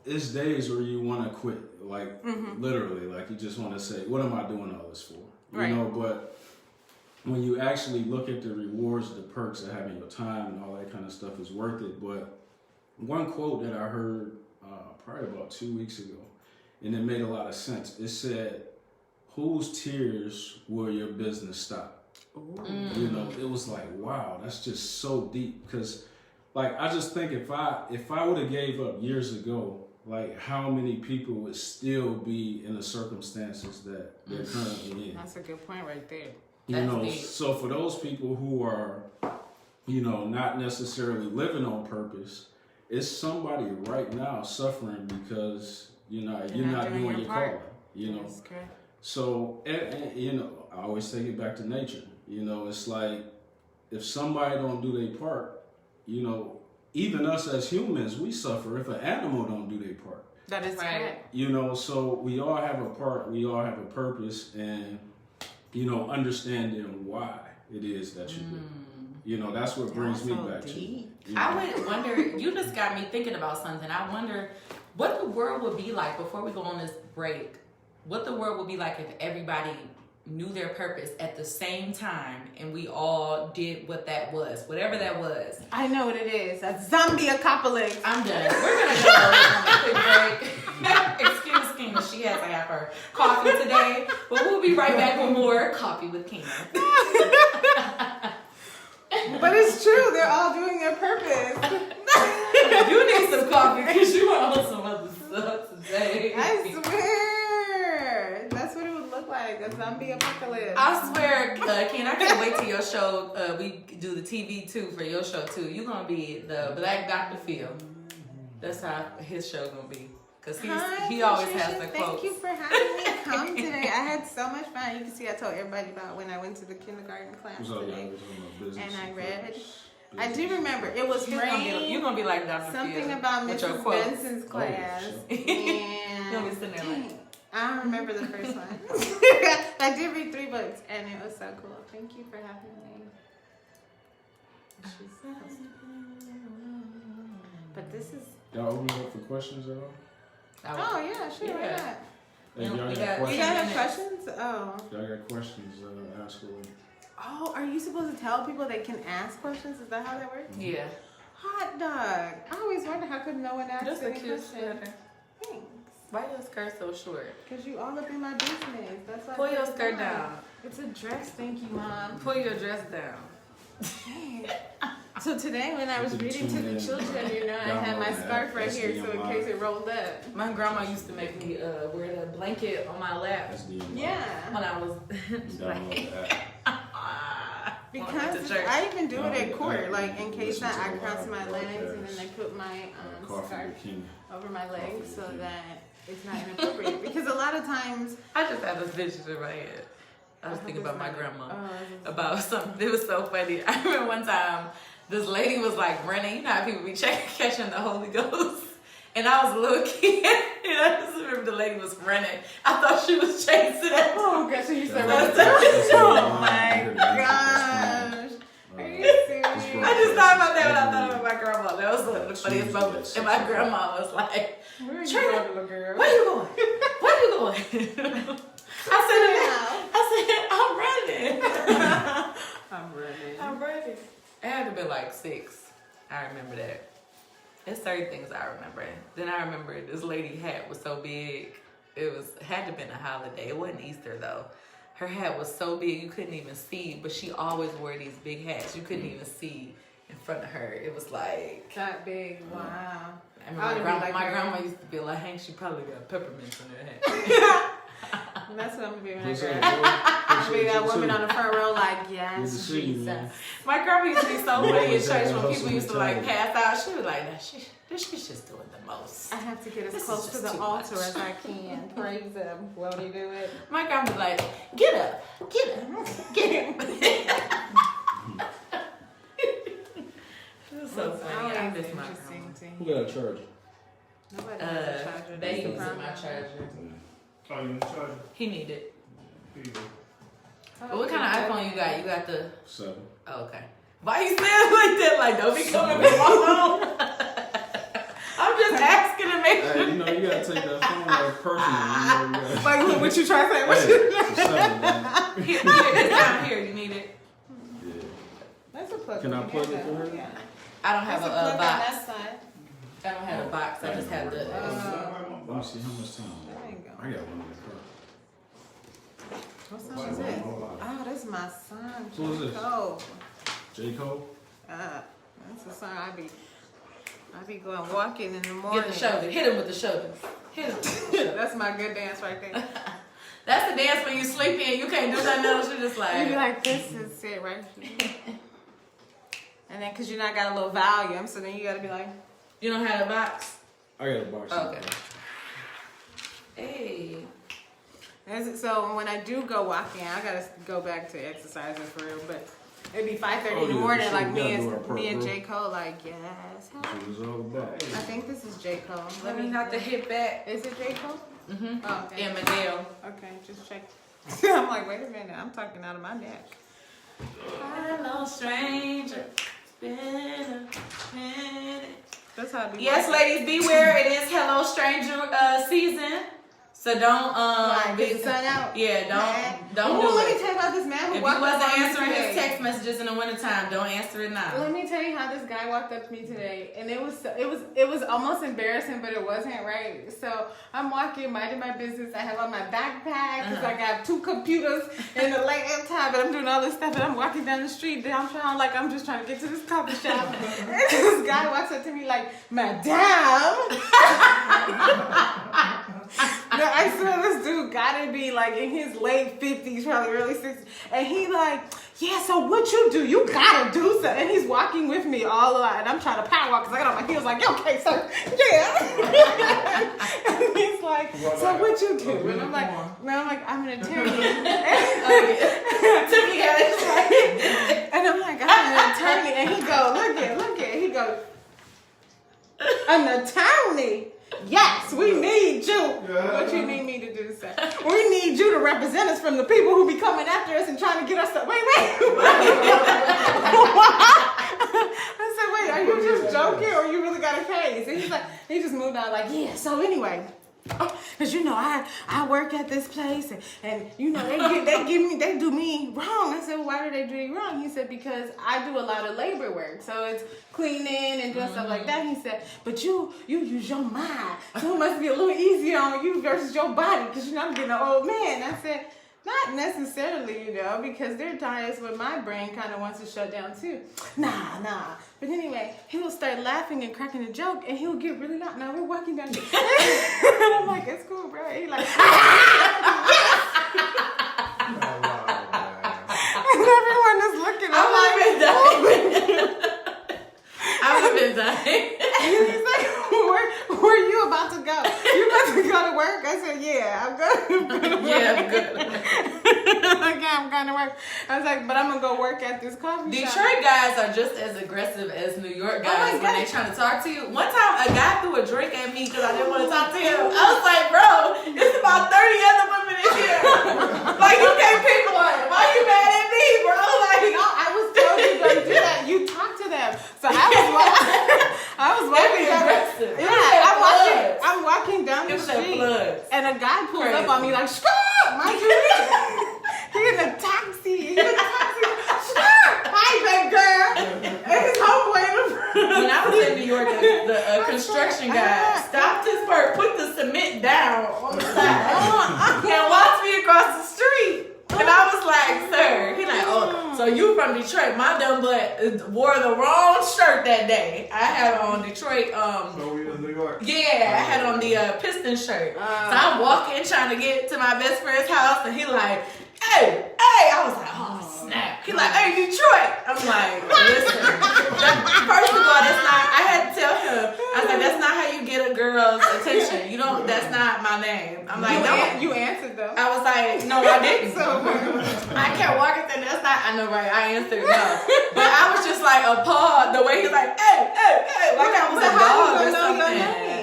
it's days where you want to quit. Like, literally, like you just want to say, what am I doing all this for? You know, but when you actually look at the rewards, the perks of having your time and all that kind of stuff is worth it. But one quote that I heard probably about 2 weeks ago, and it made a lot of sense. It said, "Whose tears will your business stop?" You know, it was like, wow, that's just so deep. Because, like, I just think if I would have gave up years ago, like, how many people would still be in the circumstances that they're currently in? That's a good point right there. You know, so for those people who are, you know, not necessarily living on purpose, it's somebody right now suffering because, you know, you're not doing your calling, you know. That's correct. So, and, you know, I always take it back to nature. You know, it's like if somebody don't do their part, you know, even us as humans, we suffer if an animal don't do their part. That is correct. You know, so we all have a part, we all have a purpose, and you know, understanding why it is that you do. You know, that's what brings me back to. You know? I would wonder, you just got me thinking about something. I wonder what the world would be like before we go on this break. What the world would be like if everybody knew their purpose at the same time and we all did what that was, whatever that was. I know what it is. A zombie apocalypse. I'm done. We're going to go on a quick break. Excuse Keena. She has to have her coffee today. But we'll be right back with more Coffee with Keena. But it's true. They're all doing their purpose. You need some coffee because you are on some other stuff today. I swear. That's what it would look like. A zombie apocalypse. I swear, Ken, I can't wait till your show. We do the TV too for your show too. You're gonna be the Black Dr. Phil. That's how his show gonna be. Cause he always has the quotes. Thank you for having me come today. I had so much fun. You can see I told everybody about when I went to the kindergarten class today. And I read. I do remember it was rain. You're gonna be like Dr. Something Phil about with your Mrs. quotes. Benson's class. You're gonna be And sitting there like. I don't remember the first one. I did read 3 books, and it was so cool. Thank you for having me. But this is. Y'all open it up for questions at all? Oh yeah, sure. Why Yeah. not? Hey, y'all we got got- You questions? guys have questions? Oh. Y'all got questions? Ask away. Oh, are you supposed to tell people they can ask questions? Is that how that works? Yeah. Hot dog. I always wonder how come no one asks That's a any cute questions. sweater. Thanks. Why your skirt so short? Because you all up in my business. That's why. Pull I your put it skirt on. down. It's a dress. Thank you, Mom. Pull your dress down. So today when I was reading to the children, you know, I had my scarf right here so in case it rolled up. My grandma used to make me wear the blanket on my lap That's the Yeah. when I was Because I even do it at court, like in case I cross my legs and then I put my scarf over my legs so that it's not inappropriate. Because a lot of times I just had this vision in my head. I was thinking about my grandma. Oh, About something. It was so funny. I remember one time this lady was like running. You know how people be catching the Holy Ghost? And I was a little kid. And I just remember the lady was running. I thought she was chasing it. oh gosh, so you said Oh my gosh. Are you serious? I just thought about that when I thought about my grandma. That was one of the funniest moments. And my grandma was like, Where are you Trina, going, little girl? where you going? Where you going? I said, I'm running. I'm running. It had to be like 6. I remember that. There's certain things I remember. Then I remember this lady hat was so big. It had to have been a holiday. It wasn't Easter though. Her hat was so big you couldn't even see, but she always wore these big hats. You couldn't even see in front of her. It was like That big, wow. I remember my grandma used to be like, Hank, she probably got peppermints in her hat. That's what I'm gonna be when I What's up, grad. bro? I'm gonna be that Appreciate you woman too. on the front row, like, Good to yes, see you, man. Jesus. My girl used to be so funny in always had church that when hustle people used to like mentality. pass out. She was like, nah, she's just doing the most. I have to get as This is close to just the too altar much. as I can. Praise him. Won't he do it? My girl was like, get up, get up, get up. It was so funny. I miss my interesting grandma. Who to got a charger? Nobody has a charger. They That's the used my problem. charger. Oh, you in charge? He needed it. Here you go. But what kind of iPhone you got? You got the 7. oh, okay. Why you saying like that? Like, don't be coming with my phone. I'm just asking to make sure. Hey, you know, you gotta take that phone like personal. You know, you gotta, Like, what you trying to say? What hey, you it's a 7, man. Here, it's down here. You need it. Yeah. That's a plug. Can I plug it for her? Yeah. I don't have That's a, a plug on box. that side. I don't have a box. I just have the. Let me see how much time. There you go. I got one in the car. What song is this? Oh, this is my son. Who is this? Cole. J. Cole? That's the song I be going walking in the morning. Get the shoulder. Hit him with the shoulder. Hit him. That's my good dance right there. That's the dance when you sleepy and you can't do nothing else. You're just You like. be like, this is it right here. And then, cause you not got a little volume, so then you gotta be like, You don't have a box. I got a box. Okay. Hey. so when I do go walking, I gotta go back to exercising for real. But it'd be 5:30 Oh, in the yeah, morning, for sure. like We me gotta and do our part, bro. J Cole, like yes. That's what it's all about. I think this is J Cole. Let me not the hit back. Is it J Cole? Mm-hmm. Oh, okay. And Miguel. Okay, just check. I'm like, wait a minute, I'm talking out of my neck. Hello, stranger. It's been a minute. That's how I do. Yes, ladies, beware. It is Hello Stranger season. So don't Like, get the sun out. Yeah, don't Ooh, do let me it. tell you about this man who If you walked up wasn't on me answering today. his text messages in the wintertime, don't answer it now. Let me tell you how this guy walked up to me today, and it was almost embarrassing, but it wasn't, right? So I'm walking, minding my business. I have on my backpack because I got 2 computers and a laptop, and I'm doing all this stuff, and I'm walking down the street downtown like I'm just trying to get to this coffee shop. And this guy walks up to me like, "Madame." No, I swear this dude gotta be like in his late 50s, probably early 60s. And he like, yeah, so what you do? You gotta do something. And he's walking with me all along. And I'm trying to power walk because I got on my heels like, okay, sir, yeah. And he's like, so what you do? And I'm like, I'm an attorney. And I'm like, I'm an attorney. And he go, look at. He go, an attorney? Yes, we need you. What you need me to do, sir? We need you to represent us from the people who be coming after us and trying to get us to... Wait. I said, wait, are you just joking or you really got a case? And he's like, he just moved on like, yeah, so anyway... Cause you know I work at this place and you know they do me wrong. I said, well, why do they do you wrong? He said, because I do a lot of labor work, so it's cleaning and doing stuff like that. He said, but you use your mind, so it must be a little easier on you versus your body, because you know I'm getting an old man. I said, not necessarily, you know, because there are times when my brain kind of wants to shut down too. Nah. But anyway, he'll start laughing and cracking a joke, and he'll get really loud. Now we're walking down the and I'm like, it's cool, bro. He's like, and everyone is looking. I'm like, I would have been dying. and he's like, where are you about to go? You about to go to work? I said, yeah, I'm going to work. Yeah, I'm good. Like, yeah, I'm going to work. I was like, but I'm going to go work at this coffee shop. Detroit guys are just as aggressive as New York guys when they're trying to talk to you. One time, a guy threw a drink at me because I didn't want to talk to him. I was like, bro, it's about 30 other women in here. Like, you can't pick one. Why you mad at me, bro? Like, No, I was told you don't do that. You talk to them. So I was walking down. aggressive. Yeah, I'm walking down the It was their street, bloods. and a guy pulls Crazy. up on me like, "Stop, mind you." He in a taxi. Stop, hi, big girl. And his homeboy in the front. When I was in New York, the construction guy stopped his work, put the cement down on the side, and walked me across the street. And I was like, sir. He like, oh, So you from Detroit. My dumb butt wore the wrong shirt that day. I had on Detroit. So we in New York. Yeah, I had on the Piston shirt. So I'm walking, trying to get to my best friend's house, and he like, hey. I was like, oh snap. He like, hey, Detroit. I'm like, listen. First of all, that's not. I had to tell him. I was like, that's not how you get a girl's attention. You don't. That's not my name. I'm like, no. You answered though. I was like, no, I didn't. So I kept walking saying, that's not, I know, right? I answered no. But I was just like appalled the way he was like, hey, like I was a dog or something.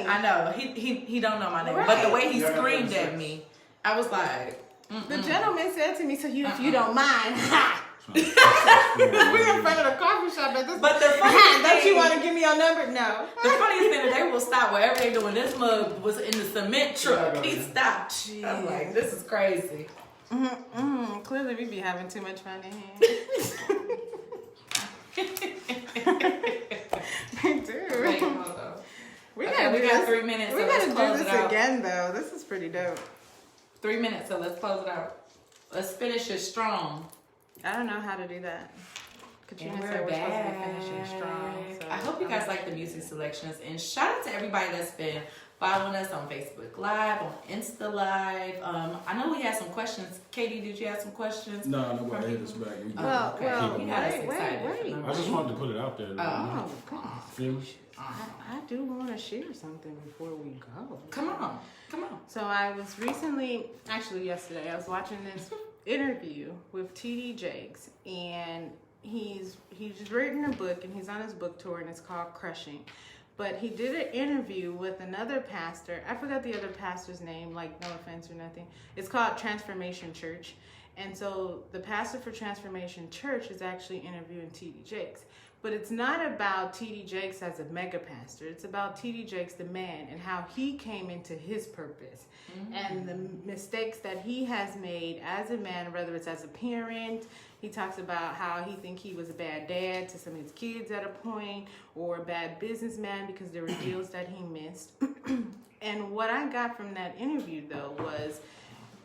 I know, he don't know my name. Right. But the way he screamed at me, I was like, the gentleman said to me, so if you don't mind, ha! We're in front of the coffee shop at this. But the funniest don't you want to give me your number? No. The funniest thing is they will stop wherever they're doing. This mug was in the cement truck. He stopped. Jeez. I'm like, this is crazy. Clearly, we be having too much fun in here. We do. Wait, hold on. We got 3 minutes. We So gotta let's close do it this out. again, though. This is pretty dope. 3 minutes, so let's close it out. Let's finish it strong. I don't know how to do that. Katrina And said we're we're supposed to be back. finishing strong. So I hope you guys like the music selections, and shout out to everybody that's been following us on Facebook Live, on Insta Live. I know we had some questions. Katie, did you have some questions? No, nobody hit us back. We good. Okay. You got us excited. wait. I just wanted to put it out there. Oh, goodness. Feel me? I do want to share something before we go. Come on. So I was recently, actually yesterday, I was watching this interview with T.D. Jakes, and he's written a book, and he's on his book tour, and it's called Crushing. But he did an interview with another pastor. I forgot the other pastor's name, like no offense or nothing. It's called Transformation Church. And so the pastor for Transformation Church is actually interviewing T.D. Jakes. But it's not about T.D. Jakes as a mega pastor. It's about T.D. Jakes, the man, and how he came into his purpose. And the mistakes that he has made as a man, whether it's as a parent. He talks about how he think he was a bad dad to some of his kids at a point, or a bad businessman because there were deals that he missed. And what I got from that interview, though, was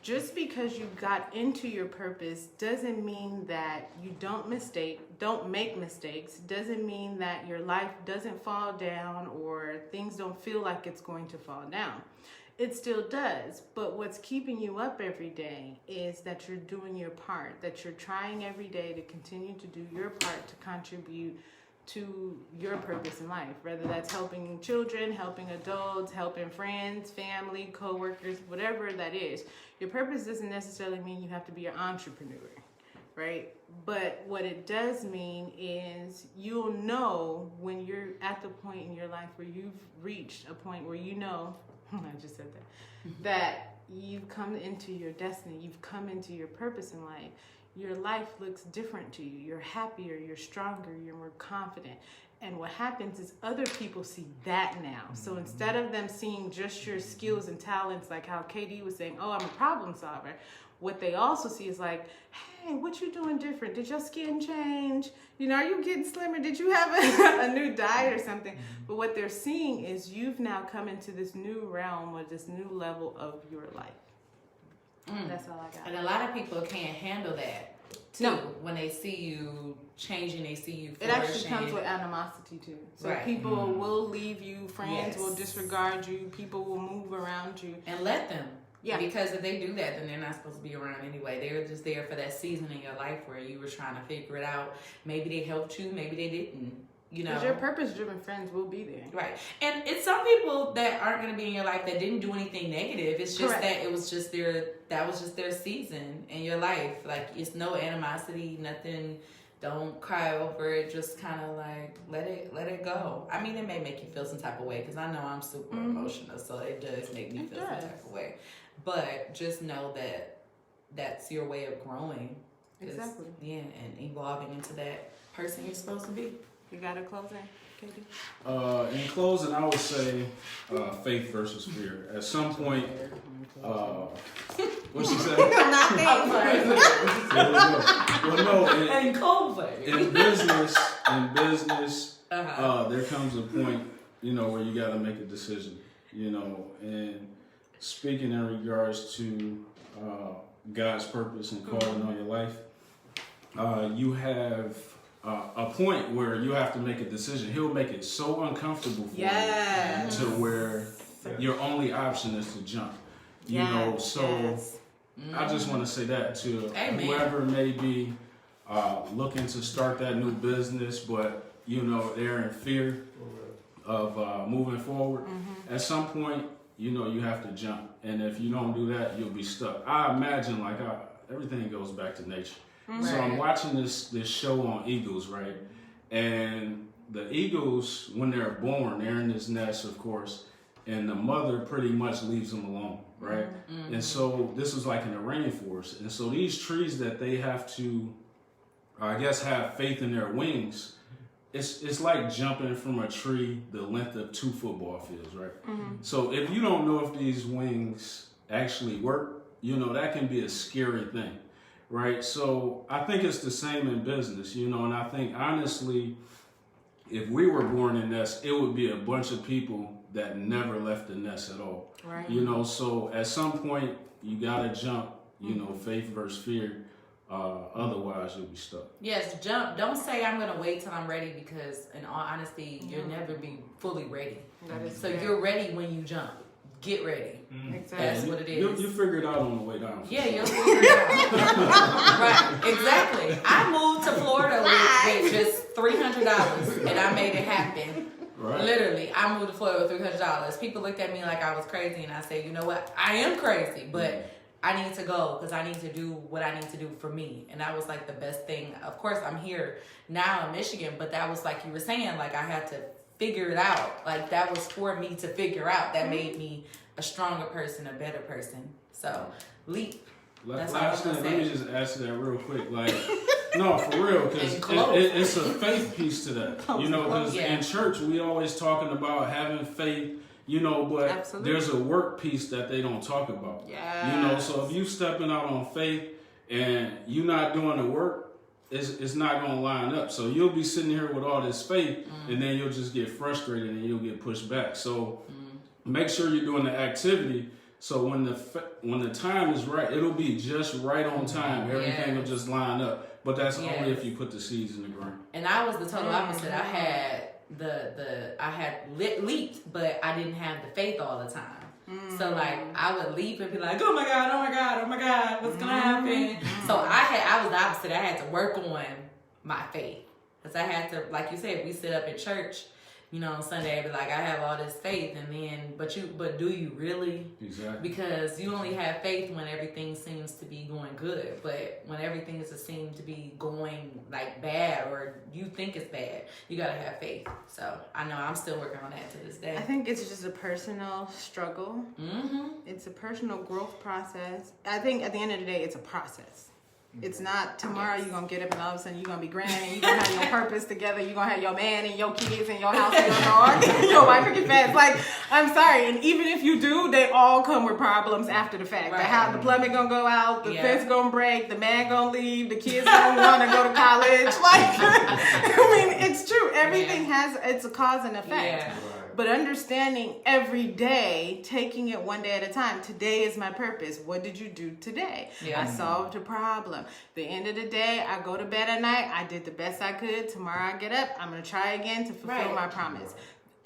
just because you got into your purpose doesn't mean that you don't make mistakes, doesn't mean that your life doesn't fall down or things don't feel like it's going to fall down. It still does, but what's keeping you up every day is that you're doing your part, that you're trying every day to continue to do your part to contribute to your purpose in life, whether that's helping children, helping adults, helping friends, family, co-workers, whatever that is. Your purpose doesn't necessarily mean you have to be an entrepreneur, right? But what it does mean is you'll know when you're at the point in your life where you've reached a point where you know, I just said that you've come into your destiny, you've come into your purpose in life. Your life looks different to you. You're happier, you're stronger, you're more confident. And what happens is other people see that now. So instead of them seeing just your skills and talents, like how KD was saying, oh, I'm a problem solver, what they also see is like, hey, what you doing different? Did your skin change? You know, are you getting slimmer? Did you have a new diet or something? But what they're seeing is you've now come into this new realm or this new level of your life. That's all I got. And a lot of people can't handle that too. No. When they see you changing, they see you It flourishing. actually comes with animosity too. So Right. people will leave you, friends will Yes. disregard you, people will move around you. And let them. Yeah. Because if they do that, then they're not supposed to be around anyway. They were just there for that season in your life where you were trying to figure it out. Maybe they helped you, maybe they didn't. You know, Because your purpose-driven friends will be there. right? And it's some people that aren't going to be in your life that didn't do anything negative. It's just Correct. that it was just that was just their season in your life. Like, it's no animosity, nothing. Don't cry over it. Just kind of like let it go. I mean, it may make you feel some type of way because I know I'm super emotional, so it does make me feel some type of way. But just know that that's your way of growing. Exactly. Yeah, and evolving into that person you're supposed to be. You got to close in, KD? In closing, I would say faith versus fear. At some point, what's she say? Not I'm sorry. Well, no, And COVID. in business, there comes a point, where you got to make a decision, and speaking in regards to God's purpose and calling on your life, you have a point where you have to make a decision. He'll make it so uncomfortable for you to where your only option is to jump. You know, so I just want to say that to whoever may be looking to start that new business, but you know they're in fear of moving forward. At some point, you know you have to jump, and if you don't do that, you'll be stuck. I imagine like everything goes back to nature. So I'm watching this show on eagles, right? And the eagles, when they're born, they're in this nest, of course, and the mother pretty much leaves them alone, right? And so this is like in the rainforest. And so these trees that they have to, I guess, have faith in their wings, it's like jumping from a tree the length of 2 football fields, right? So if you don't know if these wings actually work, you know, that can be a scary thing. Right, so I think it's the same in business, you know, and I think honestly, if we were born in nests, it would be a bunch of people that never left the nest at all. Right. You know, so at some point you gotta jump, you know, faith versus fear. Otherwise you'll be stuck. Yes, jump. Don't say I'm gonna wait till I'm ready, because in all honesty, you'll never be fully ready. That is so fair. You're ready when you jump. Get ready. Exactly. That's what it is. You figure it out on the way down. Yeah, you'll figure it out. Right, exactly. I moved to Florida with just $300 and I made it happen. Right. Literally, I moved to Florida with $300. People looked at me like I was crazy, and I said, you know what? I am crazy, but I need to go because I need to do what I need to do for me. And that was like the best thing. Of course, I'm here now in Michigan, but that was like you were saying, like I had to figure it out. Like that was for me to figure out. That made me a stronger person, a better person. So leap. Last thing, let me just ask you that real quick. Like, no, for real, because it's a faith piece to that. You know, because in church we always talking about having faith. You know, but there's a work piece that they don't talk about. Yeah. You know, so if you stepping out on faith and you not doing the work, it's not going to line up. So you'll be sitting here with all this faith, and then you'll just get frustrated and you'll get pushed back. So make sure you're doing the activity. So when the time is right, it'll be just right on time. Everything will just line up. But that's only if you put the seeds in the ground. And I was the total opposite. I had leaped, but I didn't have the faith all the time. So like I would leap and be like, oh my God, what's gonna happen? So I was the opposite. I had to work on my faith, because I had to, like you said, we sit up in church, you know, on Sunday, I'd be like, I have all this faith, and then but do you really? Exactly. Because you only have faith when everything seems to be going good, but when everything seems to be going like bad, or you think it's bad, you gotta have faith. So I know I'm still working on that to this day. I think it's just a personal struggle. It's a personal growth process. I think at the end of the day, it's a process. It's not tomorrow you're going to get up and all of a sudden you're going to be grand and you're going to have your purpose together. You're going to have your man and your kids and your house and your dog, your wife and your fans. Like, I'm sorry. And even if you do, they all come with problems after the fact. Right. The plumbing going to go out, the fence going to break, the man going to leave, the kids going to want to go to college. Like, I mean, it's true. Everything it's a cause and effect. Yeah. But understanding every day, taking it one day at a time. Today is my purpose. What did you do today? Yeah. I solved a problem. The end of the day, I go to bed at night. I did the best I could. Tomorrow I get up. I'm going to try again to fulfill my promise.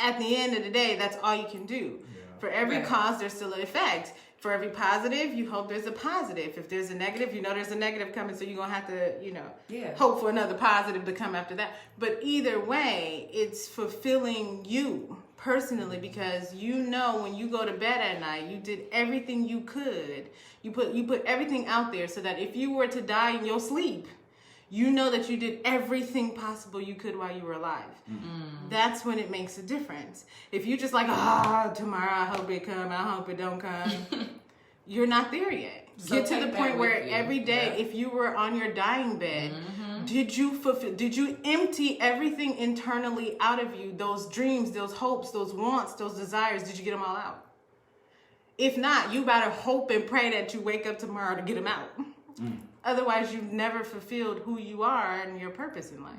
At the end of the day, that's all you can do. Yeah. For every cause, there's still an effect. For every positive, you hope there's a positive. If there's a negative, you know there's a negative coming, so you're going to have to, hope for another positive to come after that. But either way, it's fulfilling you personally, because you know when you go to bed at night, you did everything you could. You put everything out there so that if you were to die in your sleep, you know that you did everything possible you could while you were alive. That's when it makes a difference. If you just like, tomorrow I hope it come, I hope it don't come, you're not there yet. So get to the point where every day, if you were on your dying bed, did you empty everything internally out of you? Those dreams, those hopes, those wants, those desires, did you get them all out? If not, you better hope and pray that you wake up tomorrow to get them out. Otherwise, you've never fulfilled who you are and your purpose in life.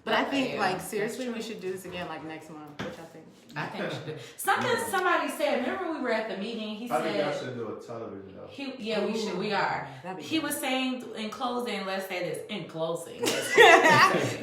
But I think, seriously, we should do this again, next month. What y'all think? I think we should do. Somebody said. Remember we were at the meeting. He said. I think I should do a television though. We should. We are. He was saying in closing. Let's say this in closing.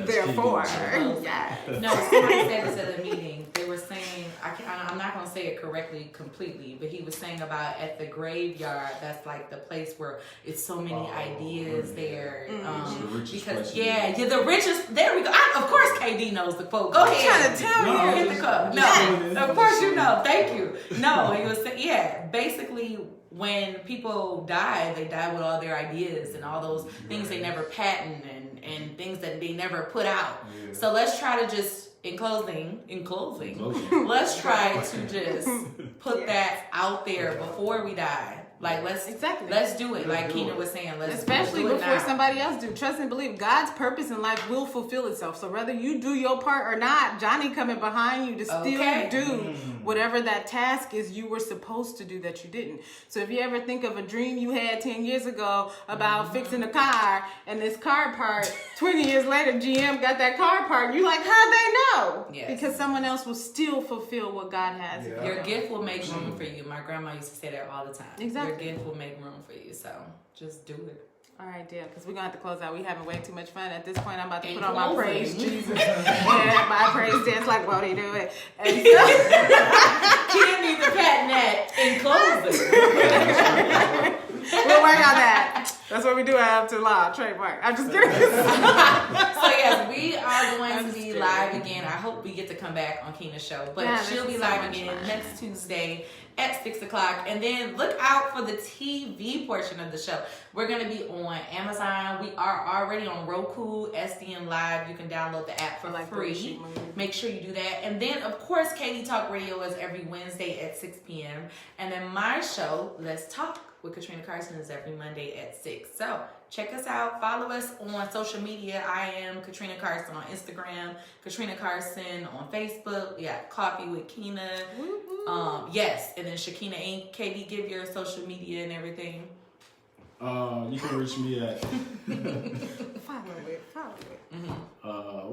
Therefore, yes. No, somebody said this at the meeting. They were saying I'm not gonna say it correctly completely, but he was saying about at the graveyard. That's like the place where it's so many ideas there. Because the richest. There we go. Of course, KD knows the quote. Go ahead. I'm trying to tell you. Get the cup. No, of course you know. Thank you. No, he was saying, basically when people die, they die with all their ideas and all those things they never patent and things that they never put out. Yeah. So let's try to just, in closing, let's try to just put that out there before we die. Like let's do it. Like Keena was saying, especially before somebody else do. Trust and believe God's purpose in life will fulfill itself. So whether you do your part or not, Johnny coming behind you to still do whatever that task is you were supposed to do that you didn't. So if you ever think of a dream you had 10 years ago about fixing a car and this car part, 20 years later GM got that car part, you like, how'd they know? Yes. Because someone else will still fulfill what God has. Yeah. Your gift will make room for you. My grandma used to say that all the time. Exactly. Your gift will make room for you, so just do it. All right, dear, because we're going to have to close out. We're having way too much fun. At this point, I'm about to put on my praise Jesus. My praise dance like, won't he do it? And so, Keena needs to patent that in closing. We'll work on that. That's what we do after law, trademark. I'm just kidding. So yes, we are going to be live again. I hope we get to come back on Keena's show. But she'll be live again next Tuesday at 6 o'clock. And then look out for the TV portion of the show. We're going to be on Amazon. We are already on Roku, SDN Live. You can download the app for free. Make sure you do that. And then, of course, Katie Talk Radio is every Wednesday at 6 p.m. And then my show, Let's Talk with Katrina Carson, is every Monday at 6. So check us out. Follow us on social media. I am Katrina Carson on Instagram, Katrina Carson on Facebook. We got Coffee with Keena. Yes, and then Shakina Inc. Katie, give your social media and everything. You can reach me at follow it.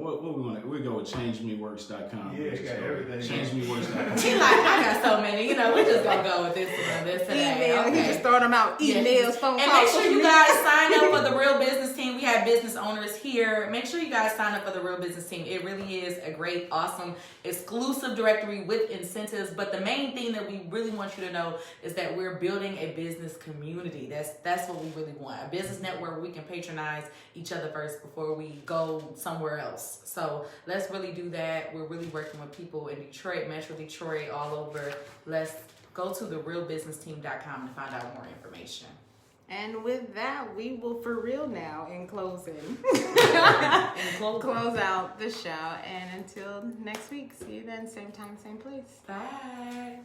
what we want to, we go with changemeworks.com. Yeah, you got everything. Changemeworks.com. She like, I got so many, we're just gonna go with this and this and that. Email, okay. Just throwing them out. Emails, phone calls. And make sure you guys sign up for the Real Business Team. We have business owners here. Make sure you guys sign up for the Real Business Team. It really is a great, awesome, exclusive directory with incentives. But the main thing that we really want you to know is that we're building a business community. That's what we really want. A business network where we can patronize each other first before we go somewhere else. So let's really do that. We're really working with people in Detroit, Metro Detroit, all over. Let's go to therealbusinessteam.com to find out more information. And with that, we will for real now in closing. Close out the show. And until next week, see you then, same time, same place. Bye.